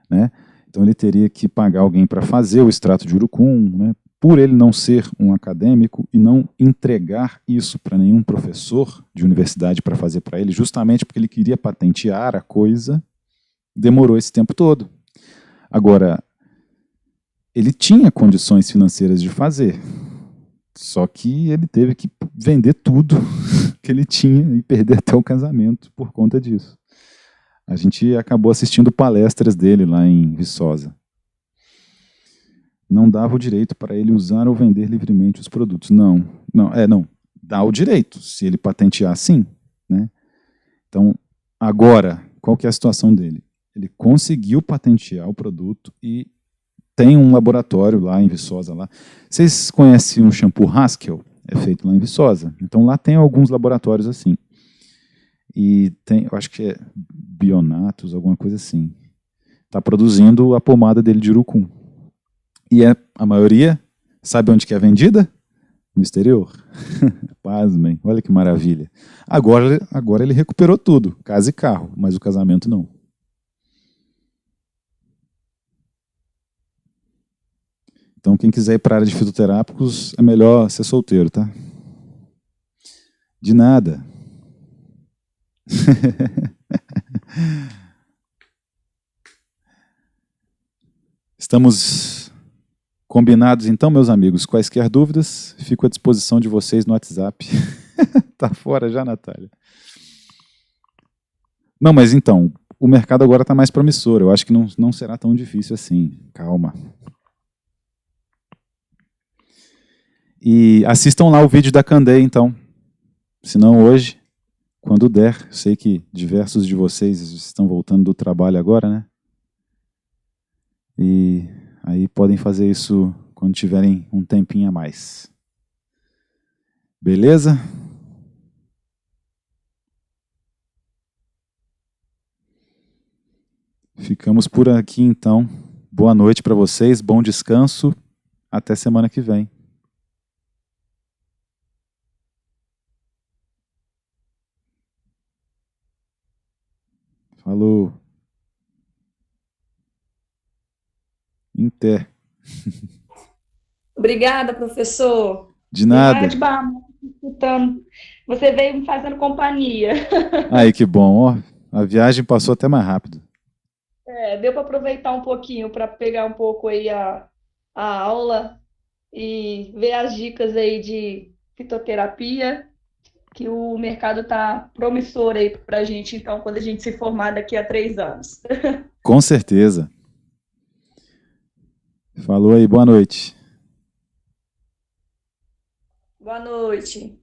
né? Então ele teria que pagar alguém para fazer o extrato de urucum, né? Por ele não ser um acadêmico e não entregar isso para nenhum professor de universidade para fazer para ele, justamente porque ele queria patentear a coisa, demorou esse tempo todo. Agora, ele tinha condições financeiras de fazer, só que ele teve que vender tudo que ele tinha e perder até o casamento por conta disso. A gente acabou assistindo palestras dele lá em Viçosa. Não dava o direito para ele usar ou vender livremente os produtos. Não. Dá o direito, se ele patentear, sim. Né? Então, agora, qual que é a situação dele? Ele conseguiu patentear o produto e tem um laboratório lá em Viçosa. Lá. Vocês conhecem o shampoo Haskell? É feito lá em Viçosa. Então, lá tem alguns laboratórios assim. E tem, eu acho que é Bionatos, alguma coisa assim. Está produzindo a pomada dele de urucum. E a maioria, sabe onde que é vendida? No exterior. Pasmem, olha que maravilha. Agora ele recuperou tudo, casa e carro, mas o casamento não. Então quem quiser ir para a área de fitoterápicos, é melhor ser solteiro, tá? De nada. Estamos combinados então, meus amigos. Quaisquer dúvidas, fico à disposição de vocês no WhatsApp. Tá fora já, Natália? Não, mas então, o mercado agora está mais promissor. Eu acho que não será tão difícil assim. Calma. E assistam lá o vídeo da Candeia, então. Se não hoje, quando der. Sei que diversos de vocês estão voltando do trabalho agora, né? E aí podem fazer isso quando tiverem um tempinho a mais. Beleza? Ficamos por aqui, então. Boa noite para vocês, bom descanso. Até semana que vem. Falou. Inter. Obrigada, professor. De nada. Lá de Barra, escutando. Você veio me fazendo companhia. Aí, que bom. Ó, a viagem passou até mais rápido. Deu para aproveitar um pouquinho para pegar um pouco aí a aula e ver as dicas aí de fitoterapia, que o mercado está promissor aí para a gente, então, quando a gente se formar daqui a 3 anos. Com certeza. Falou aí, boa noite. Boa noite.